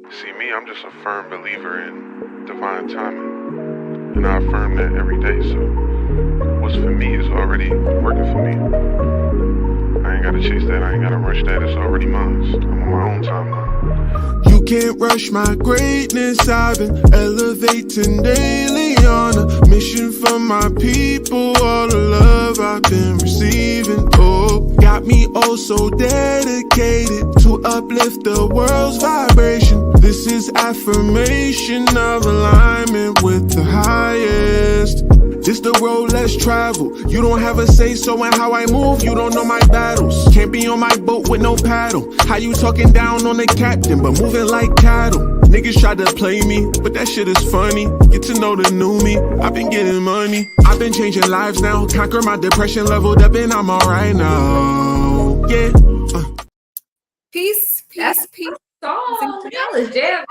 See, me, I'm just a firm believer in divine timing, and I affirm that every day. So, what's for me is already working for me. I ain't gotta chase that, I ain't gotta rush that, it's already mine. I'm on my own timeline. You can't rush my greatness, I've been elevating daily on a mission for my people. All the love I've been receiving, oh, got me oh so dedicated to uplift the world's vibration. This is affirmation of alignment with the highest. This the road less traveled. You don't have a say-so in how I move. You don't know my battles. Can't be on my boat with no paddle. How you talking down on the captain, but moving like cattle? Niggas try to play me, but that shit is funny. Get to know the new me. I've been getting money. I've been changing lives now. Conquer my depression, leveled up, and I'm alright now. Yeah. Peace. Song. That was jamming.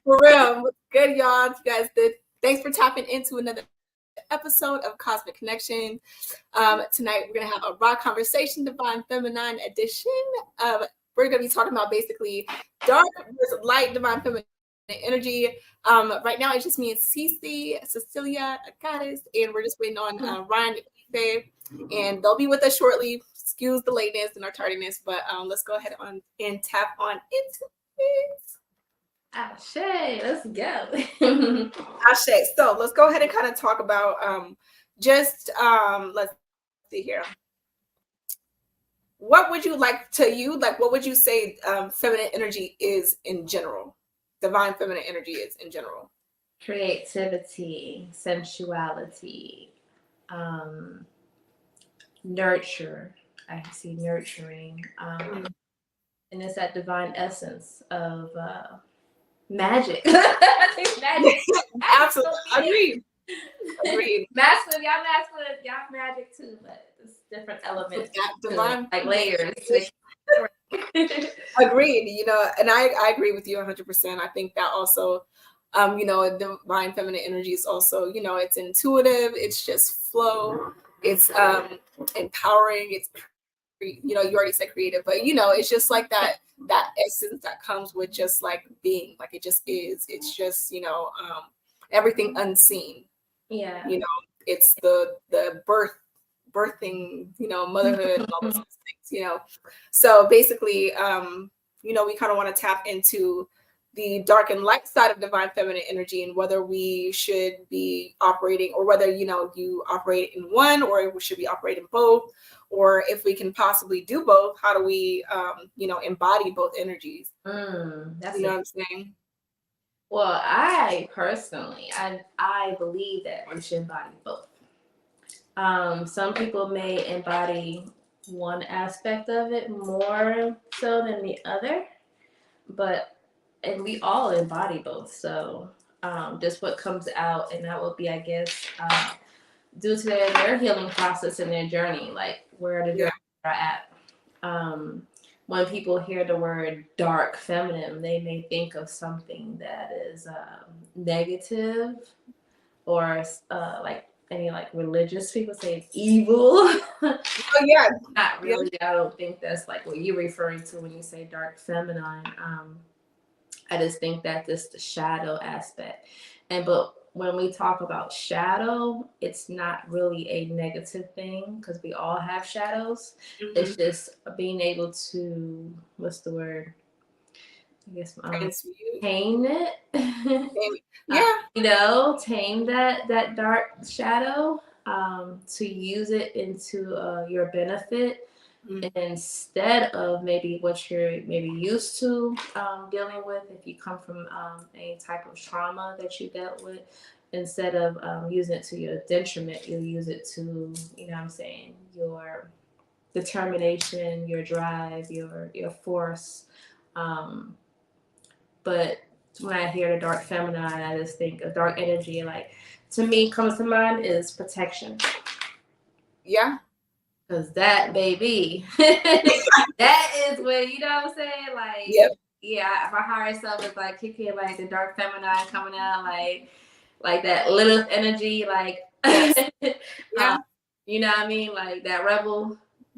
For real. Good, y'all. You guys did. Thanks for tapping into another episode of Cosmic Connection. Tonight we're gonna have a raw conversation, divine feminine edition. We're gonna be talking about basically dark versus light, divine feminine energy. Right now it's just me and Cece, Cecilia, a goddess, and we're just waiting on Ryan and they'll be with us shortly. Excuse the lateness and our tardiness, but let's go ahead and tap on into it. Ashe, let's go. Ashe. So let's go ahead and kind of talk about let's see here. What would you like to what would you say feminine energy is in general? Divine feminine energy is in general. Creativity, sensuality, nurture. I see nurturing. And it's that divine essence of magic. I think magic. Absolutely. Agreed. Masculine, y'all magic too, but it's different elements. Divine, like layers. Agreed. You know, and I agree with you 100%. I think that also, divine feminine energy is also, it's intuitive. It's just flow. It's empowering. It's, you already said creative, but it's just like that essence that comes with just like being, like it just is. It's just everything unseen. Yeah. It's the birthing, motherhood and all those things. So basically, we kind of want to tap into the dark and light side of divine feminine energy, and whether we should be operating, or whether you operate in one, or we should be operating both, or if we can possibly do both. How do we embody both energies? That's what I'm saying. Well, I personally I believe that we should embody both. Some people may embody one aspect of it more so than the other, and we all embody both. So just what comes out, and that will be, I guess, due to their healing process and their journey, like where the journey are at. When people hear the word dark feminine, they may think of something that is negative, or any religious people say it's evil. Oh yeah. Not really. I don't think that's like what you're referring to when you say dark feminine. I just think that this the shadow aspect. But when we talk about shadow, it's not really a negative thing, because we all have shadows. Mm-hmm. It's just being able to, what's the word? I guess tame it. Tame that dark shadow, to use it into your benefit. Mm-hmm. Instead of maybe what you're maybe used to dealing with, if you come from any type of trauma that you dealt with, instead of using it to your detriment, you'll use it to, your determination, your drive, your force. But when I hear the dark feminine, I just think of dark energy, like, to me, comes to mind is protection. Yeah. Because that, baby, that is where, you know what I'm saying? Like, yep. Yeah, my higher self is like kicking, like the dark feminine coming out, like that Lilith energy, like, yeah. you know what I mean? Like that rebel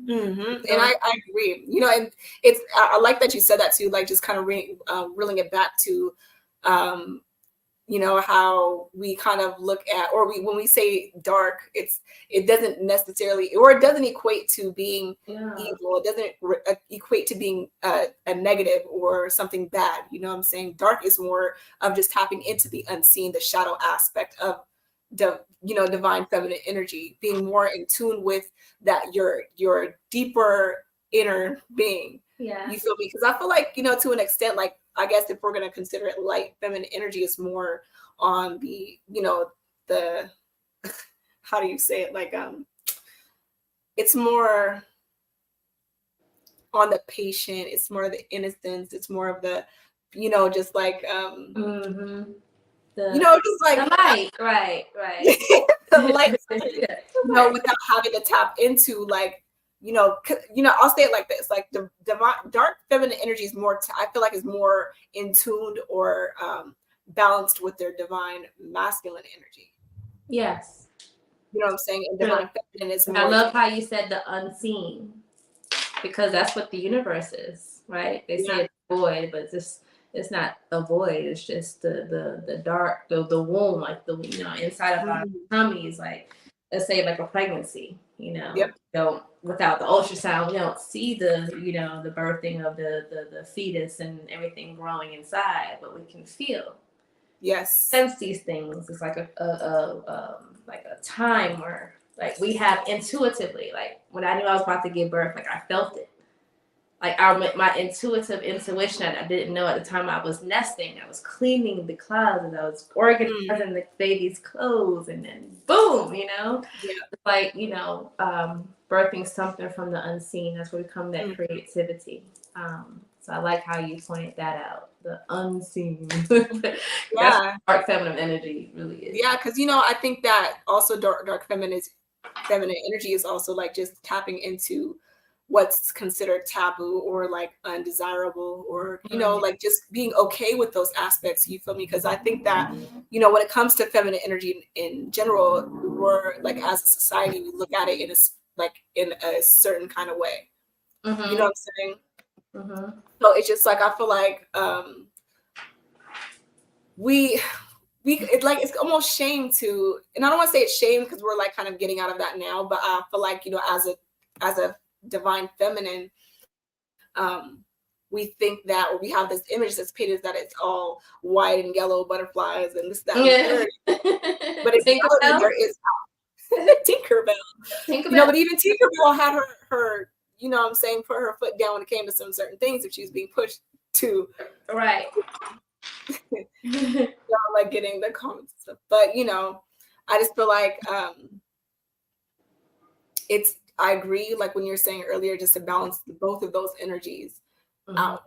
And I agree. You know, and it's I like that you said that too. Like just kind of reeling it back to, you know, how we kind of look at, or when we say dark, it doesn't necessarily, or it doesn't equate to being evil. It doesn't equate to being a negative or something bad. You know what I'm saying? Dark is more of just tapping into the unseen, the shadow aspect of divine feminine energy, being more in tune with that, your deeper inner being. Yeah. You feel me? Because I feel like, you know, to an extent, like, I guess if we're going to consider it light, feminine energy is more on the, you know, the, how do you say it? Like, it's more on the patient. It's more of the innocence. It's more of the, you know, just like, you know, just like the light, right. the light, you know, without having to tap into, like, you know, I'll say it like this: like the dark feminine energy is more, I feel like, is more in tuned or balanced with their divine masculine energy. Yes. You know what I'm saying? And divine feminine is more. I love how you said the unseen, because that's what the universe is, right? They say it's void, but it's not a void. It's just the dark, the womb, like the, you know, inside of our tummies, like, let's say like a pregnancy, you know. Don't, without the ultrasound, we don't see the, you know, the birthing of the fetus and everything growing inside, but we can feel, sense these things. It's like a time where, like, we have intuitively, like when I knew I was about to give birth, like I felt it. Like my intuitive intuition, I didn't know at the time I was nesting. I was cleaning the closets. I was organizing the baby's clothes, and then boom, you know, it's like, you know, birthing something from the unseen. That's where we come that creativity. So I like how you pointed that out, the unseen. That's dark feminine energy really is. Yeah, because, you know, I think that also dark feminine energy is also like just tapping into what's considered taboo or like undesirable, or, you know, like just being okay with those aspects. You feel me? Because I think that, you know, when it comes to feminine energy in general, we're like, as a society, we look at it in a certain kind of way. You know what I'm saying? So it's just like, I feel like it's almost shame to, and I don't want to say it's shame because we're like kind of getting out of that now, but I feel like, you know, as a divine feminine, we think that, or we have this image that's painted that it's all white and yellow butterflies and this, that, and the third. But it's reality, there is Tinkerbell. You know, but even Tinkerbell had her, you know what I'm saying, put her foot down when it came to some certain things if she was being pushed to. Right. You know, like getting the comments and stuff. But, you know, I just feel like I agree, like when you're saying earlier, just to balance both of those energies out.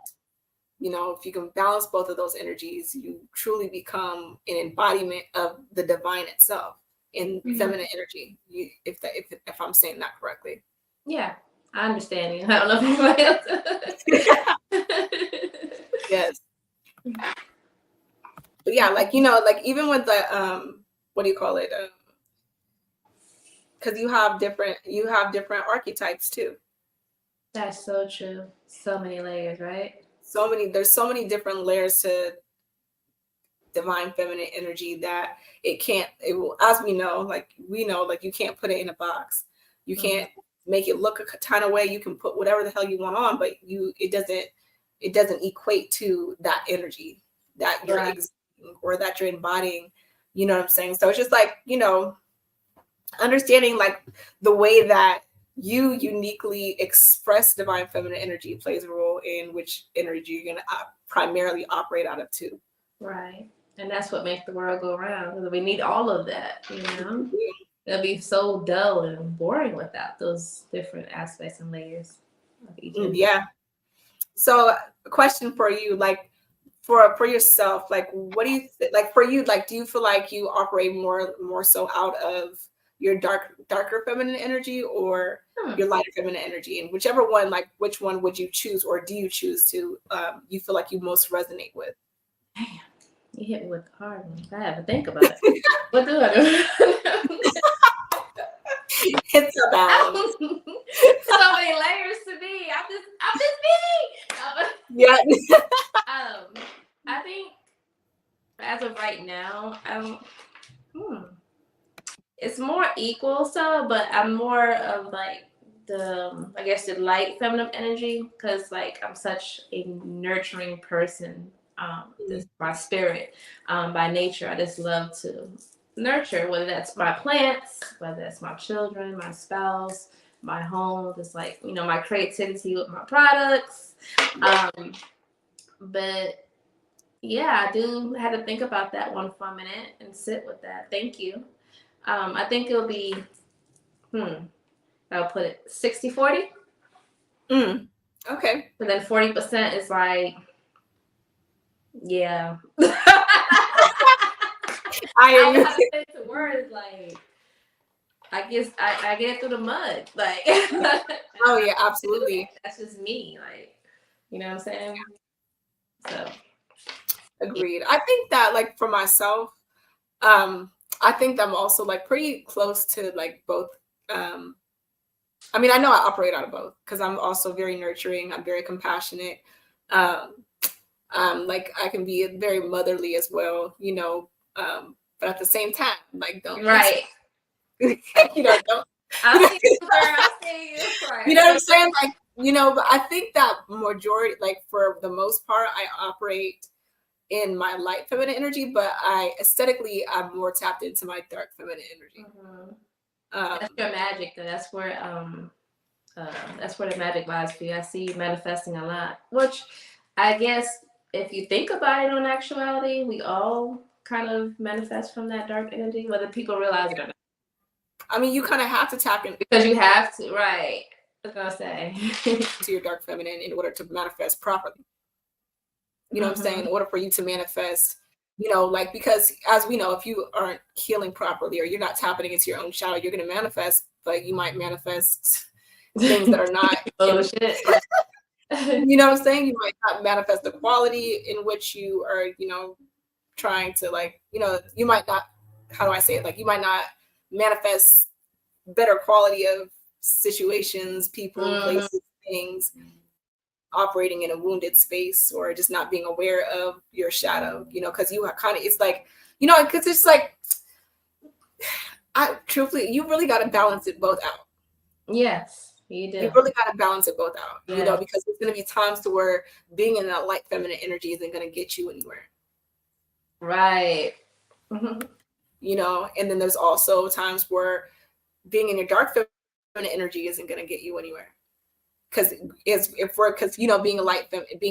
You know, if you can balance both of those energies, you truly become an embodiment of the divine itself in feminine energy. If I'm saying that correctly. Yeah, I understand you. I don't know if anybody else. Yes. But yeah, like, you know, like even with the what do you call it? Because you have different archetypes too. That's so true. So many layers, right? There's so many different layers to divine feminine energy that it will, as we know, like you can't put it in a box. You can't make it look a kind of way. You can put whatever the hell you want on, but it doesn't equate to that energy that you're exhibiting or that you're embodying. You know what I'm saying? So it's just like, you know, understanding like the way that you uniquely express divine feminine energy plays a role in which energy you're going to primarily operate out of too. Right. And that's what makes the world go round. We need all of that, you know? It'll be so dull and boring without those different aspects and layers of each other. Yeah. So a question for you, like for yourself, like what do you like for you, like do you feel like you operate more so out of your darker feminine energy or your lighter feminine energy? And whichever one, like which one would you choose, or do you choose to you feel like you most resonate with? Damn, you hit me with the hard one. I have to think about it. What do I do? It's a balance. So many layers to me. I'm just me. Yeah. I think as of right now, it's more equal, so, but I'm more of like I guess the light feminine energy, because like I'm such a nurturing person. This my spirit, by nature. I just love to nurture, whether that's my plants, whether that's my children, my spouse, my home, just like, my creativity with my products. But yeah, I do have to think about that one for a minute and sit with that. Thank you. I think it'll be, I'll put it 60-40. Okay. But then 40% is like, yeah. I have to say to words like, I guess I get it through the mud. Like, oh yeah, absolutely. That's just me. Like, you know what I'm saying? So, agreed. I think that like for myself, I think I'm also like pretty close to like both. I mean, I know I operate out of both because I'm also very nurturing. I'm very compassionate. Like I can be very motherly as well, but at the same time, like don't right. Don't. I'll see you, girl. I'll see you. Right. You know what I'm saying? Like, but I think that majority, like for the most part, I operate in my light feminine energy, but aesthetically, I'm more tapped into my dark feminine energy. That's your magic, though. That's where the magic lies for you. I see you manifesting a lot, which I guess if you think about it, on actuality, we all kind of manifest from that dark energy, whether people realize it or not. I mean, you kind of have to tap in because you have to, right? I was gonna say to your dark feminine in order to manifest properly. You know what I'm saying? In order for you to manifest, like, because as we know, if you aren't healing properly or you're not tapping into your own shadow, you're going to manifest, but you might manifest things that are not. Shit. You know what I'm saying? You might not manifest the quality in which you are, trying to like, you might not, how do I say it? Like, you might not manifest better quality of situations, people, places, things, operating in a wounded space or just not being aware of your shadow, because you are kind of, it's like, because it's like, you really got to balance it both out. Yes, you do. You really got to balance it both out, because there's going to be times to where being in that light feminine energy isn't going to get you anywhere. Right. And then there's also times where being in your dark feminine energy isn't going to get you anywhere. Because being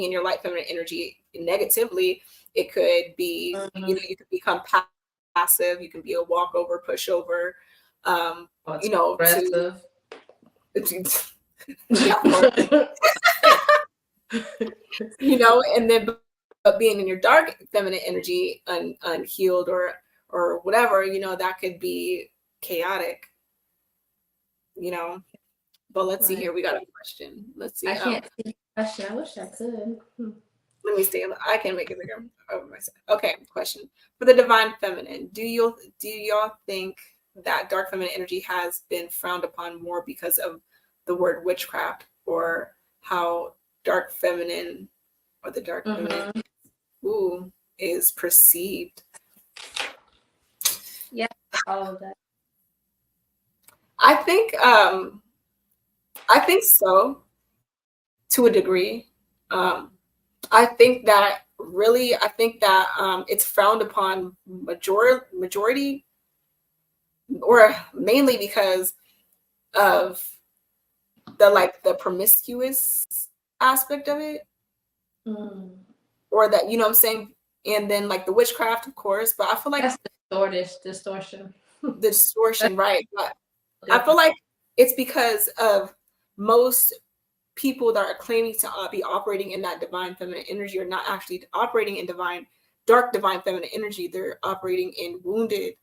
in your light feminine energy negatively, it could be, you could become passive. You can be a walkover, pushover. Aggressive. And then but being in your dark feminine energy, unhealed or whatever, that could be chaotic. But let's see here. We got a question. Let's see. I can't see the question. I wish I could. Let me see. I can make it bigger over myself. Okay, question. For the divine feminine, do y'all think that dark feminine energy has been frowned upon more because of the word witchcraft, or how dark feminine or the dark feminine is perceived? Yeah, all of that. I think so, to a degree. I think that it's frowned upon majority or mainly because of the promiscuous aspect of it, or that, what I'm saying, and then like the witchcraft, of course, but I feel like that's distortion. The distortion, right? But I feel like it's because of most people that are claiming to be operating in that divine feminine energy are not actually operating in dark divine feminine energy. They're operating in wounded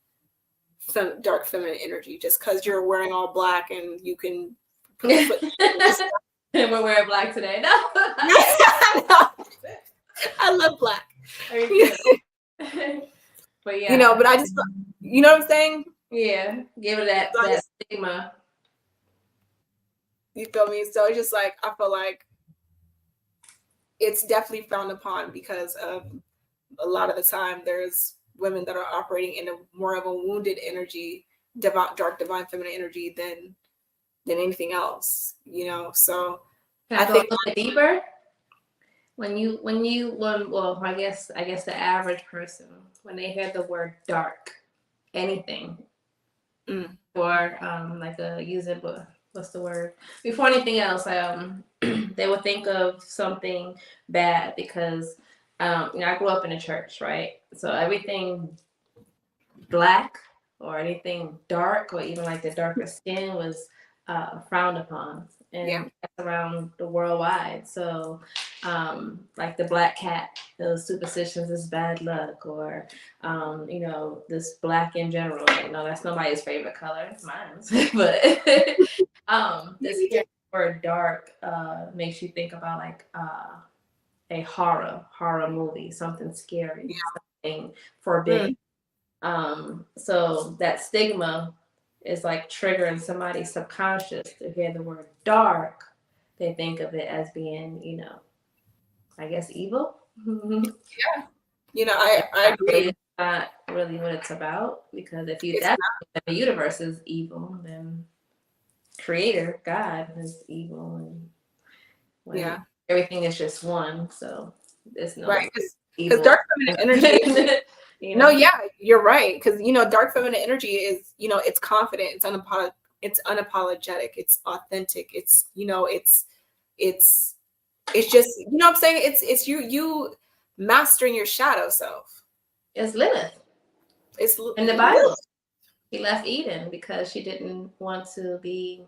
dark feminine energy. Just because you're wearing all black and you can put and we're wearing black today. No. I love black. But yeah, but I just, you know what I'm saying? Yeah, give it that stigma. You feel me? So it's just like, I feel like it's definitely frowned upon because of a lot of the time there's women that are operating in a more of a wounded energy, dark divine feminine energy than anything else, So Can I go a little bit deeper? Well, I guess the average person, when they hear the word dark, anything, or what's the word? Before anything else, they would think of something bad because, I grew up in a church, right? So everything black or anything dark or even like the darker skin was frowned upon, and that's around the worldwide. So like the black cat, those superstitions is bad luck, or this black in general, that's nobody's favorite color. It's mine. But this word dark makes you think about like a horror movie, something scary, something forbidden. So that stigma is like triggering somebody's subconscious to hear the word dark. They think of it as being, I guess evil. Yeah. I agree. It's not really what it's about, because if the universe is evil, then Creator God is evil, and everything is just one. So there's no because dark feminine energy. No, yeah, you're right. Because dark feminine energy is, it's confident, it's unapologetic, it's authentic, it's it's just, what I'm saying, it's you mastering your shadow self. It's Lilith. It's in the Bible. He left Eden because she didn't want to be.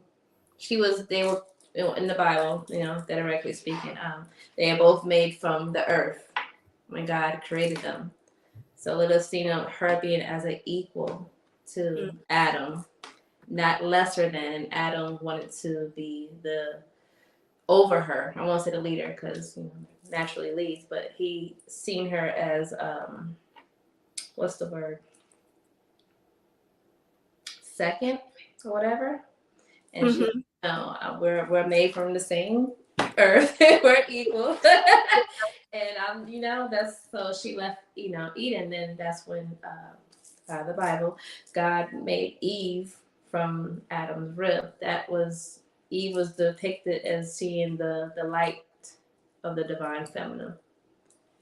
They were in the Bible, directly speaking. They are both made from the earth when God created them. So Lilith seen her being as an equal to Adam, not lesser than. And Adam wanted to be over her. I won't say the leader because naturally leads, but he seen her as what's the word? Second or whatever. And she, we're made from the same earth. We're equal. And that's, so she left, Eden. And that's when the Bible, God made Eve from Adam's rib. Eve was depicted as seeing the light of the divine feminine.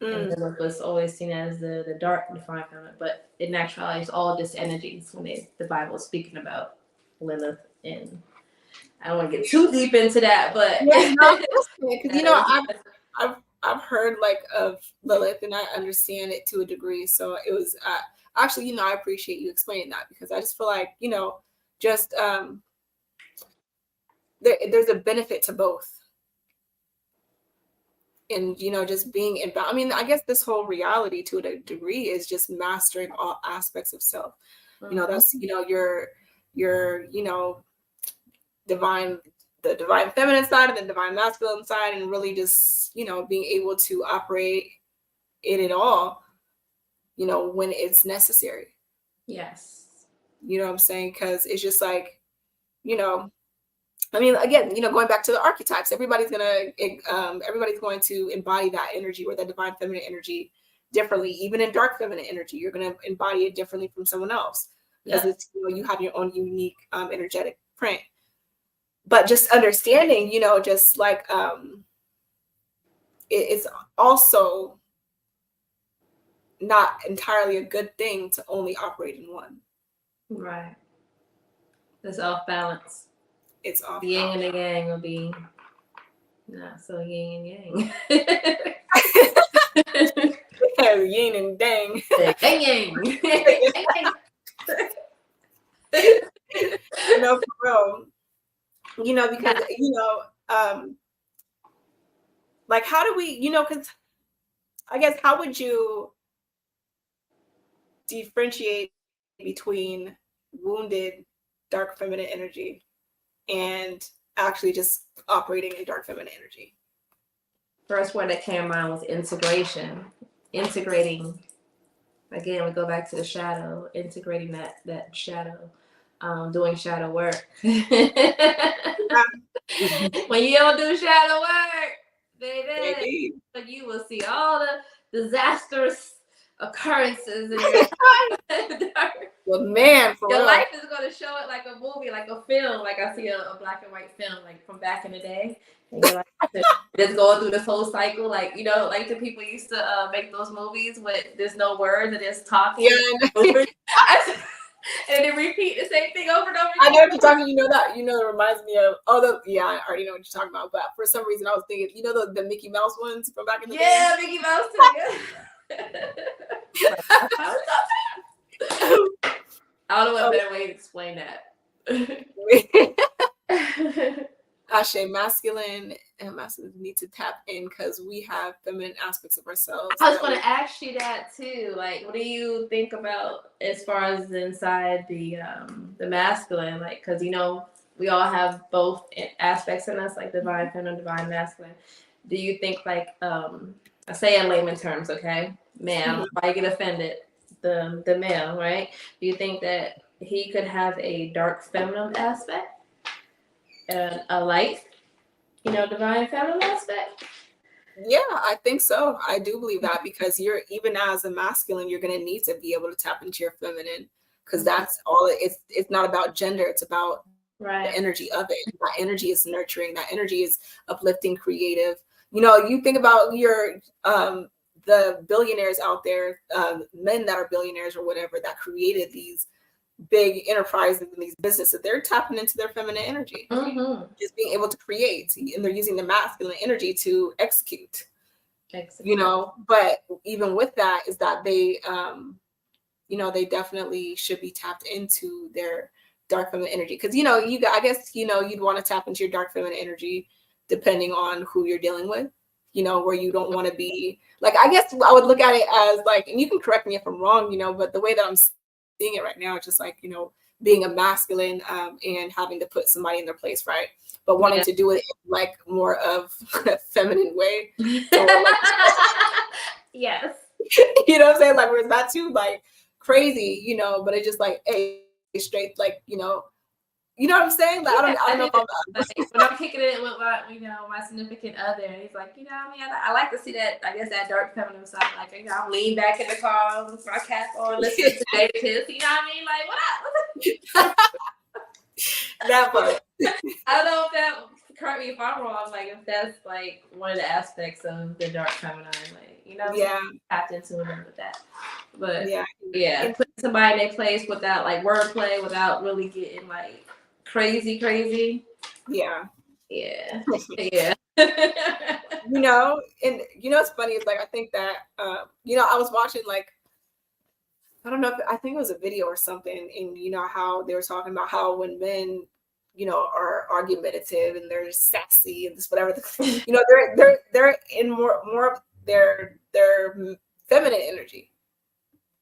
And Lilith was always seen as the dark divine feminine. But in actuality, it's all just energies when the Bible is speaking about Lilith. And I don't want to get too deep into that, but because I've heard like of Lilith, and I understand it to a degree. So it was actually, I appreciate you explaining that, because I just feel like just there's a benefit to both. And just being in, I mean, I guess this whole reality to a degree is just mastering all aspects of self. That's your the divine feminine side and the divine masculine side, and really just being able to operate in it all when it's necessary. Yes. You know what I'm saying? Because it's just like, I mean, again, going back to the archetypes, everybody's going to embody that energy, or that divine feminine energy, differently. Even in dark feminine energy, you're going to embody it differently from someone else, because it's you have your own unique energetic print. But just understanding, just like it's also not entirely a good thing to only operate in one. Right. It's off balance. It's off. The yin and the yang will be not so yin and yang. Yeah, yin and dang. Yang. For real. Because like, how do we, because I guess, how would you differentiate between wounded dark feminine energy and actually just operating in dark feminine energy? First word that came to mind was integration. Integrating, again, we go back to the shadow, integrating that shadow doing shadow work. When you don't do shadow work, baby, you will see all the disastrous occurrences in your life. Well, man, for your real. life is going to show it like a movie, like a film. Like I see a black and white film, like from back in the day. And you're like, just going through this whole cycle, like, you know, like the people used to make those movies with there's no words and it's talking. Yeah. And then repeat the same thing over and over again. I know what you're talking. You know that. You know, it reminds me of. Yeah, I already know what you're talking about. But for some reason, I was thinking. You know the Mickey Mouse ones from back in the day. Yeah, Mickey Mouse too. I don't know what better way to explain that. Ashe, masculine and masculine need to tap in because we have feminine aspects of ourselves. I was going to ask you that too. Like, what do you think about as far as inside the masculine? Like, because you know we all have both aspects in us, like divine feminine, divine masculine. Do you think, like, I say in layman terms, okay, man, if I get offended, the male, right? Do you think that he could have a dark feminine aspect? And a light, you know, divine feminine aspect? Yeah, I think so. I do believe that because you're, even as a masculine, you're going to need to be able to tap into your feminine because that's all it's not about gender. It's about the energy of it. That energy is nurturing. That energy is uplifting, creative. You know, you think about your, the billionaires out there, men that are billionaires or whatever that created these big enterprises and these businesses, they're tapping into their feminine energy, just being able to create, and they're using the masculine energy to execute. You know, but even with that is that they, you know, they definitely should be tapped into their dark feminine energy because, you know, I guess, you know, you'd want to tap into your dark feminine energy depending on who you're dealing with, you know, where you don't want to be like, I guess I would look at it as like, and you can correct me if I'm wrong, you know, but the way that I'm seeing it right now, it's just like, you know, being a masculine and having to put somebody in their place, right? But wanting to do it in like more of a feminine way. So, like, yes. You know what I'm saying? Like, where it's not too like crazy, you know, but it's just like a straight, like, you know what I'm saying? Like, I don't know if I'm like, when I'm kicking it with my, you know, my significant other, and he's like, you know what I mean? I like to see that, I guess, that dark feminine side. Like, you know, I'm leaning back in the car with my cap on, listening to David Kiss. You know what I mean? Like, what up? That part. I don't know if that, correct me if I'm wrong, like, if that's, like, one of the aspects of the dark feminine, like, you know, tapped into them with that. But, yeah, putting somebody in their place without, like, wordplay, without really getting, like, crazy. Yeah. You know, and you know what's funny is like I think that you know, I was watching like, I don't know if, I think it was a video or something, and you know how they were talking about how when men, you know, are argumentative and they're sassy and this whatever, you know, they're in more of their feminine energy.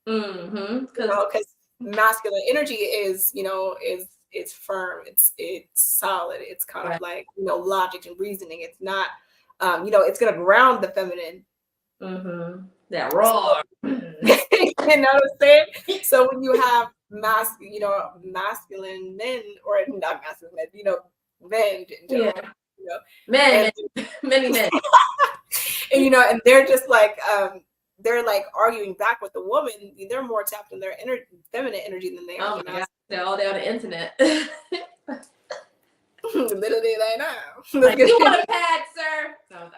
Because masculine energy is, you know, it's firm, it's solid, it's kind of like, you know, logic and reasoning. It's not, you know, it's gonna ground the feminine. That raw. You know what I'm saying? So when you have masculine men, or not masculine men, you know, men in general, you know, many men, and you know, and they're just like they're like arguing back with the woman. They're more tapped in their feminine energy than they are. They're all there on the internet. Little do they know. Like, you want a pad, sir? No,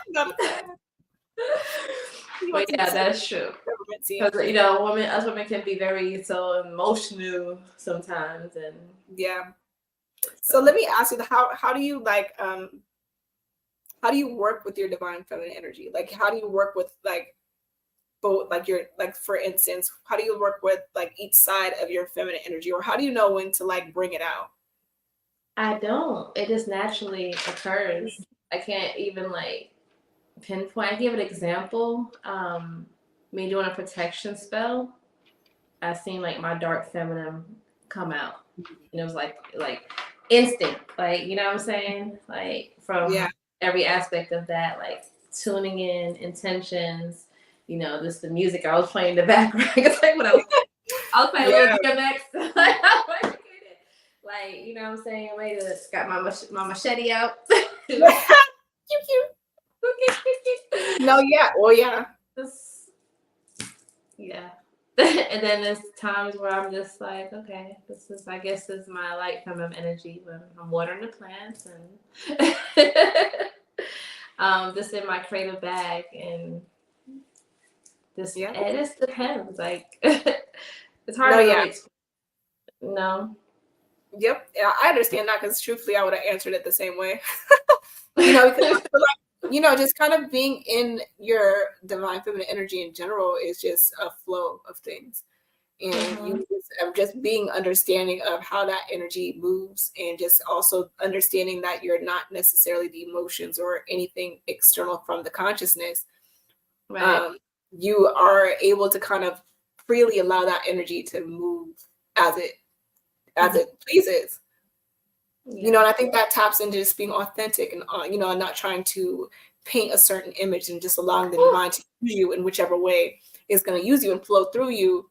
not a pad. But yeah, that's true. Because, you know, us women can be very so emotional sometimes, and So let me ask you, how do you like how do you work with your divine feminine energy? Like, how do you work with like both, like your, like, for instance, how do you work with like each side of your feminine energy, or how do you know when to like bring it out? I don't. It just naturally occurs. I can't even like pinpoint. I give an example. Me doing a protection spell, I seen like my dark feminine come out. And it was like instant. Like, you know what I'm saying? Like from every aspect of that, like tuning in, intentions, you know, this the music I was playing in the background. It's like when I was playing a little DMX. Like, you know what I'm saying? Later, got my machete out. No, yeah. Well, yeah. Yeah. And then there's times where I'm just like, okay, I guess this is my light feminine energy when I'm watering the plants and just in my creative bag, and just it just depends. Like it's hard to really explain. No. Yep. Yeah, I understand that, because truthfully I would have answered it the same way. You know, because I feel like, you know, just kind of being in your divine feminine energy in general is just a flow of things. And you just being understanding of how that energy moves, and just also understanding that you're not necessarily the emotions or anything external from the consciousness. Right. You are able to kind of freely allow that energy to move as it pleases. Yeah. You know, and I think that taps into just being authentic and, you know, not trying to paint a certain image, and just allowing the divine to use you in whichever way is going to use you and flow through you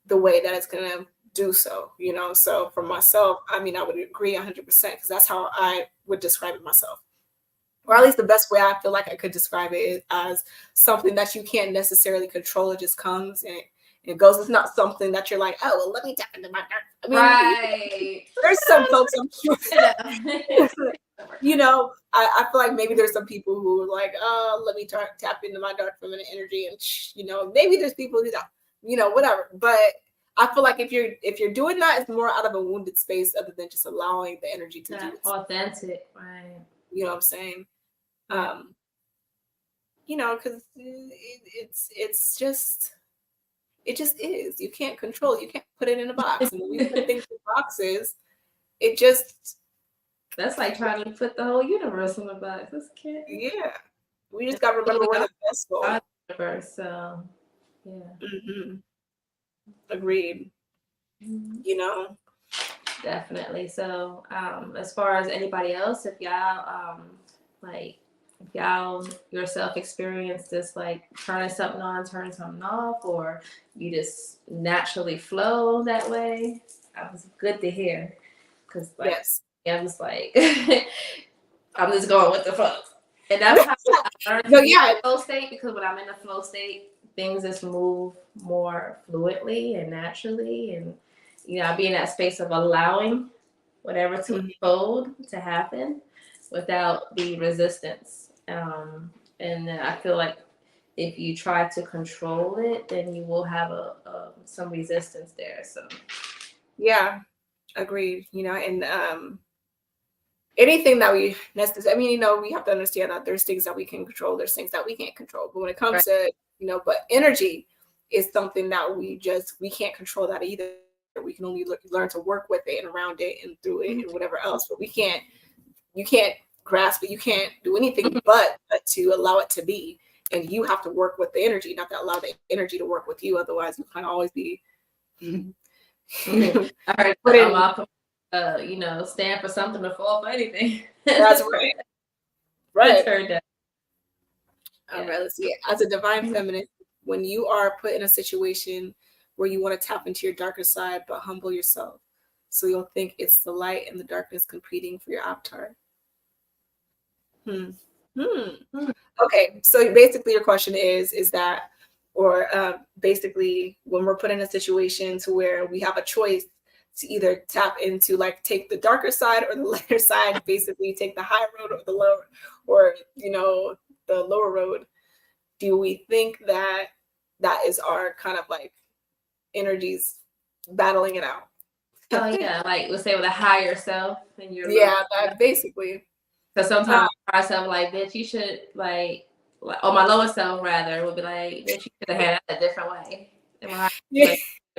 the way that it's going to do so, you know. So for myself, I mean, I would agree 100%, because that's how I would describe it myself. Or at least the best way I feel like I could describe it is as something that you can't necessarily control. It just comes and it goes. It's not something that you're like, oh, well, let me tap into my dark. I mean, right. There's some folks, I'm sure. You know, I feel like maybe there's some people who are like, oh, let me tap into my dark feminine energy, and you know, maybe there's people who, you know, whatever. But I feel like if you're doing that, it's more out of a wounded space, other than just allowing the energy to do it. Authentic, right? You know what I'm saying? You know, because it just is. You can't control. You can't put it in a box. And when we put things in boxes, it just. That's like trying to put the whole universe in a box. That's can't. Yeah, we just got to remember we're the vessel. Universe, so yeah. Mm-hmm. Agreed. Mm-hmm. You know. Definitely. So, as far as anybody else, if y'all yourself experience this, like turning something on, turning something off, or you just naturally flow that way, that was good to hear. Because I'm just like, I'm just going with the flow. And that's how I learned to be in the flow state, because when I'm in the flow state, things just move more fluidly and naturally. And, you know, I'll be in that space of allowing whatever to unfold to happen without the resistance. And then I feel like if you try to control it, then you will have some resistance there. So, yeah, agreed. You know, and anything that we necessarily, I mean, you know, we have to understand that there's things that we can control, there's things that we can't control. But when it comes to, you know, but energy is something that we can't control that either. We can only learn to work with it and around it and through it and whatever else. But you can't grasp it. You can't do anything but to allow it to be. And you have to work with the energy, not to allow the energy to work with you. Otherwise, you can always be. All right, I'm off. You know, stand for something to fall for anything. That's right. Right. All right, let's see. As a divine feminine, when you are put in a situation where you want to tap into your darker side, but humble yourself, so you'll think it's the light and the darkness competing for your avatar. Okay, so basically your question is that, or basically when we're put in a situation to where we have a choice to either tap into, like, take the darker side or the lighter side, basically take the high road or the lower, or, you know, the lower road. Do we think that is our kind of like energies battling it out? Oh yeah, like let's say with a higher self and your that basically. So sometimes ourselves like, bitch, you should like, or my lower self rather would be like, bitch, you should have had that a different way.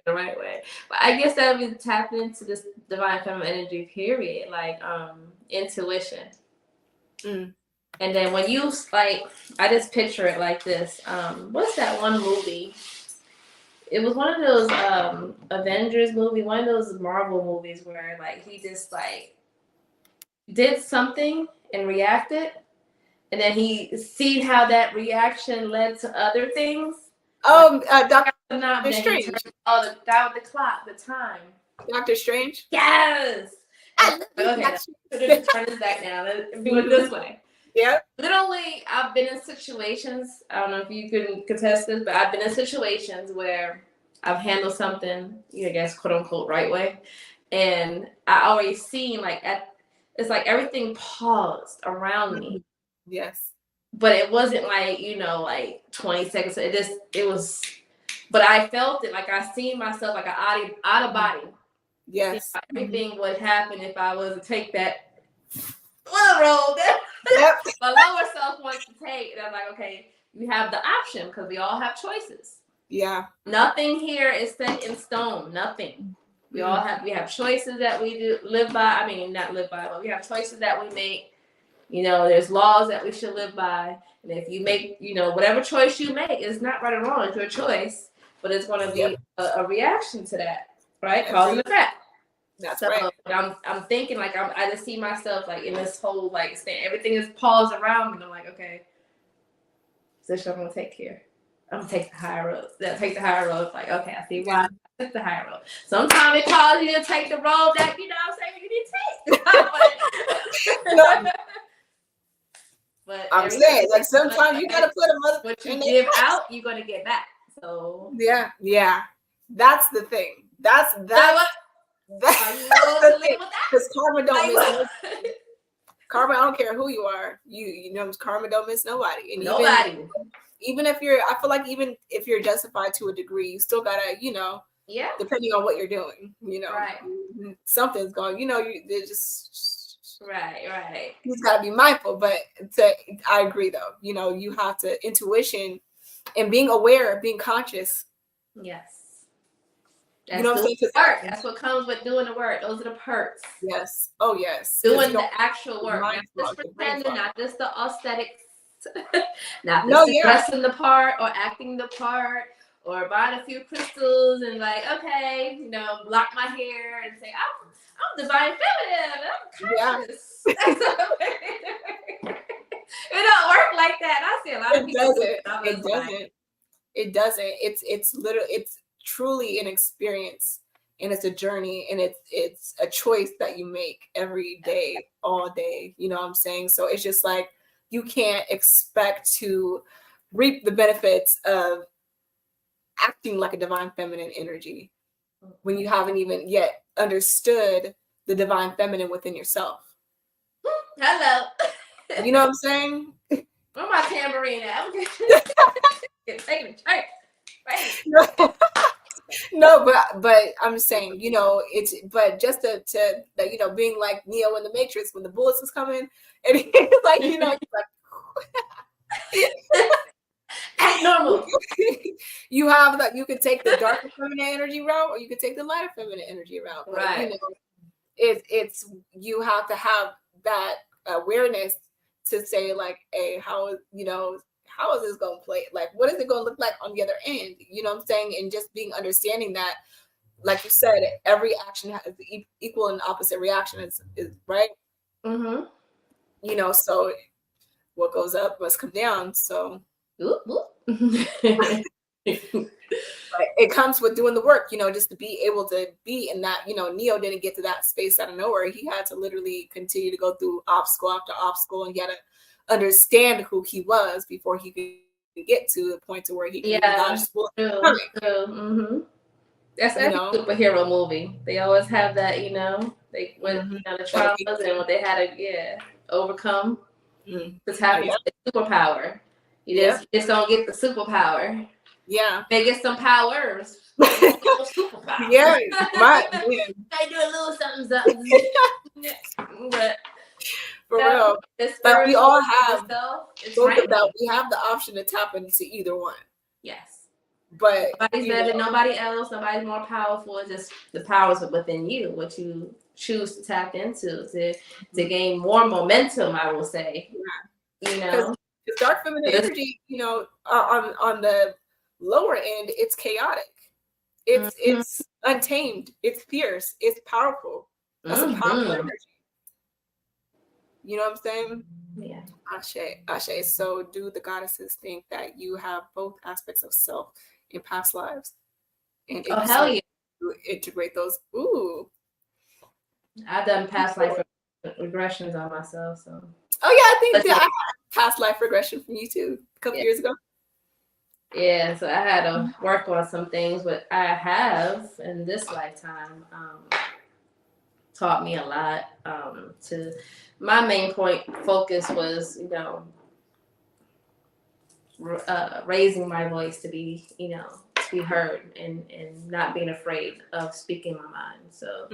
The right way. But I guess that would tap into this divine feminine energy period, like intuition. And then when you like, I just picture it like this. What's that one movie? It was one of those Avengers movie, one of those Marvel movies where like he just like did something and reacted, and then he seen how that reaction led to other things. Doctor Not that he Strange. turned, the guy with the clock, the time. Doctor Strange. Yes. I love Okay, let's turn this back down. Let's do it this way. Yeah. Literally, I've been in situations, I don't know if you can contest this, but I've been in situations where I've handled something, I guess, quote unquote, right way. And I always seen it's like everything paused around me. Yes. But it wasn't like, like 20 seconds. It was, but I felt it. Like I seen myself like an out of body. Yes. Everything would happen if I was to take that road that my lower self wants to take. And I'm like, okay, you have the option because we all have choices. Yeah. Nothing here is set in stone. Nothing. We have choices that we live by. I mean, not live by, but we have choices that we make. There's laws that we should live by. And if you make, whatever choice you make, it's not right or wrong, it's your choice. But it's going to be a reaction to that, right? Cause and effect. That's right. I'm thinking I just see myself in this whole everything is paused around me. And I'm like, okay, this I'm going to take here. I'm going to take the higher road. Take the higher road. It's like, okay, I see why I took the higher road. Sometimes it calls you to take the road that, you need to take. But I'm saying, sometimes you gotta put a mother. What you give out, you're gonna get back. So yeah, that's the thing. That's the thing. Because karma don't miss. Karma, I don't care who you are. Karma don't miss nobody. And nobody. Even if I feel like even if you're justified to a degree, you still gotta, depending on what you're doing, right. Something's going. They're just. Right. He's got to be mindful, but I agree though. You have to intuition and being aware, being conscious. Yes. That's what I'm saying? Work. That's what comes with doing the work. Those are the perks. Yes. Oh yes. Doing the actual work, not just pretending, not just the aesthetics, not just dressing the part or acting the part. Or buying a few crystals and okay, block my hair and say, I'm divine feminine, I'm conscious. It don't work like that. I see a lot of people. It doesn't. It's literally, it's truly an experience, and it's a journey, and it's a choice that you make every day, all day. You know what I'm saying? So it's just like you can't expect to reap the benefits of acting like a divine feminine energy when you haven't even yet understood the divine feminine within yourself. Hello. You know what I'm saying? Where my tambourine at? Get taken to church. Right. No, but I'm saying, it's just to being like Neo in the Matrix when the bullets is coming, and he's like, he's like. Act normal. You have that. You can take the darker feminine energy route, or you can take the lighter feminine energy route. Right. It's you have to have that awareness to say hey, how is this going to play? What is it going to look like on the other end? You know what I'm saying? And just being understanding that, like you said, every action has equal and opposite reaction. Is right. Mm-hmm. So what goes up must come down. So. It comes with doing the work, just to be able to be in that, Neo didn't get to that space out of nowhere. He had to literally continue to go through obstacle after obstacle, and he had to understand who he was before he could get to the point to where he could dodge school. Mm-hmm. That's a superhero movie. They always have that, they went the traumas and what they had to overcome. This happens with superpower. You just don't get the superpower. Yeah. They get some powers. Superpower. Yeah. Right. Yeah. They do a little something. But for real. But we all have we have the option to tap into either one. Yes. But nobody's better than nobody else. Nobody's more powerful. It's just the powers within you, what you choose to tap into to gain more momentum, I will say. Yeah. The dark feminine energy, on the lower end, it's chaotic. It's untamed. It's fierce. It's powerful. That's a powerful energy. You know what I'm saying? Yeah. Ashe. So do the goddesses think that you have both aspects of self in past lives? And if Oh, you hell see yeah. you integrate those, ooh. I've done past life regressions on myself. So. Oh yeah, I think Let's that I had past life regression from you too a couple years ago. Yeah, so I had to work on some things, but I have in this lifetime taught me a lot. My main focus was, raising my voice to be, to be heard and not being afraid of speaking my mind. So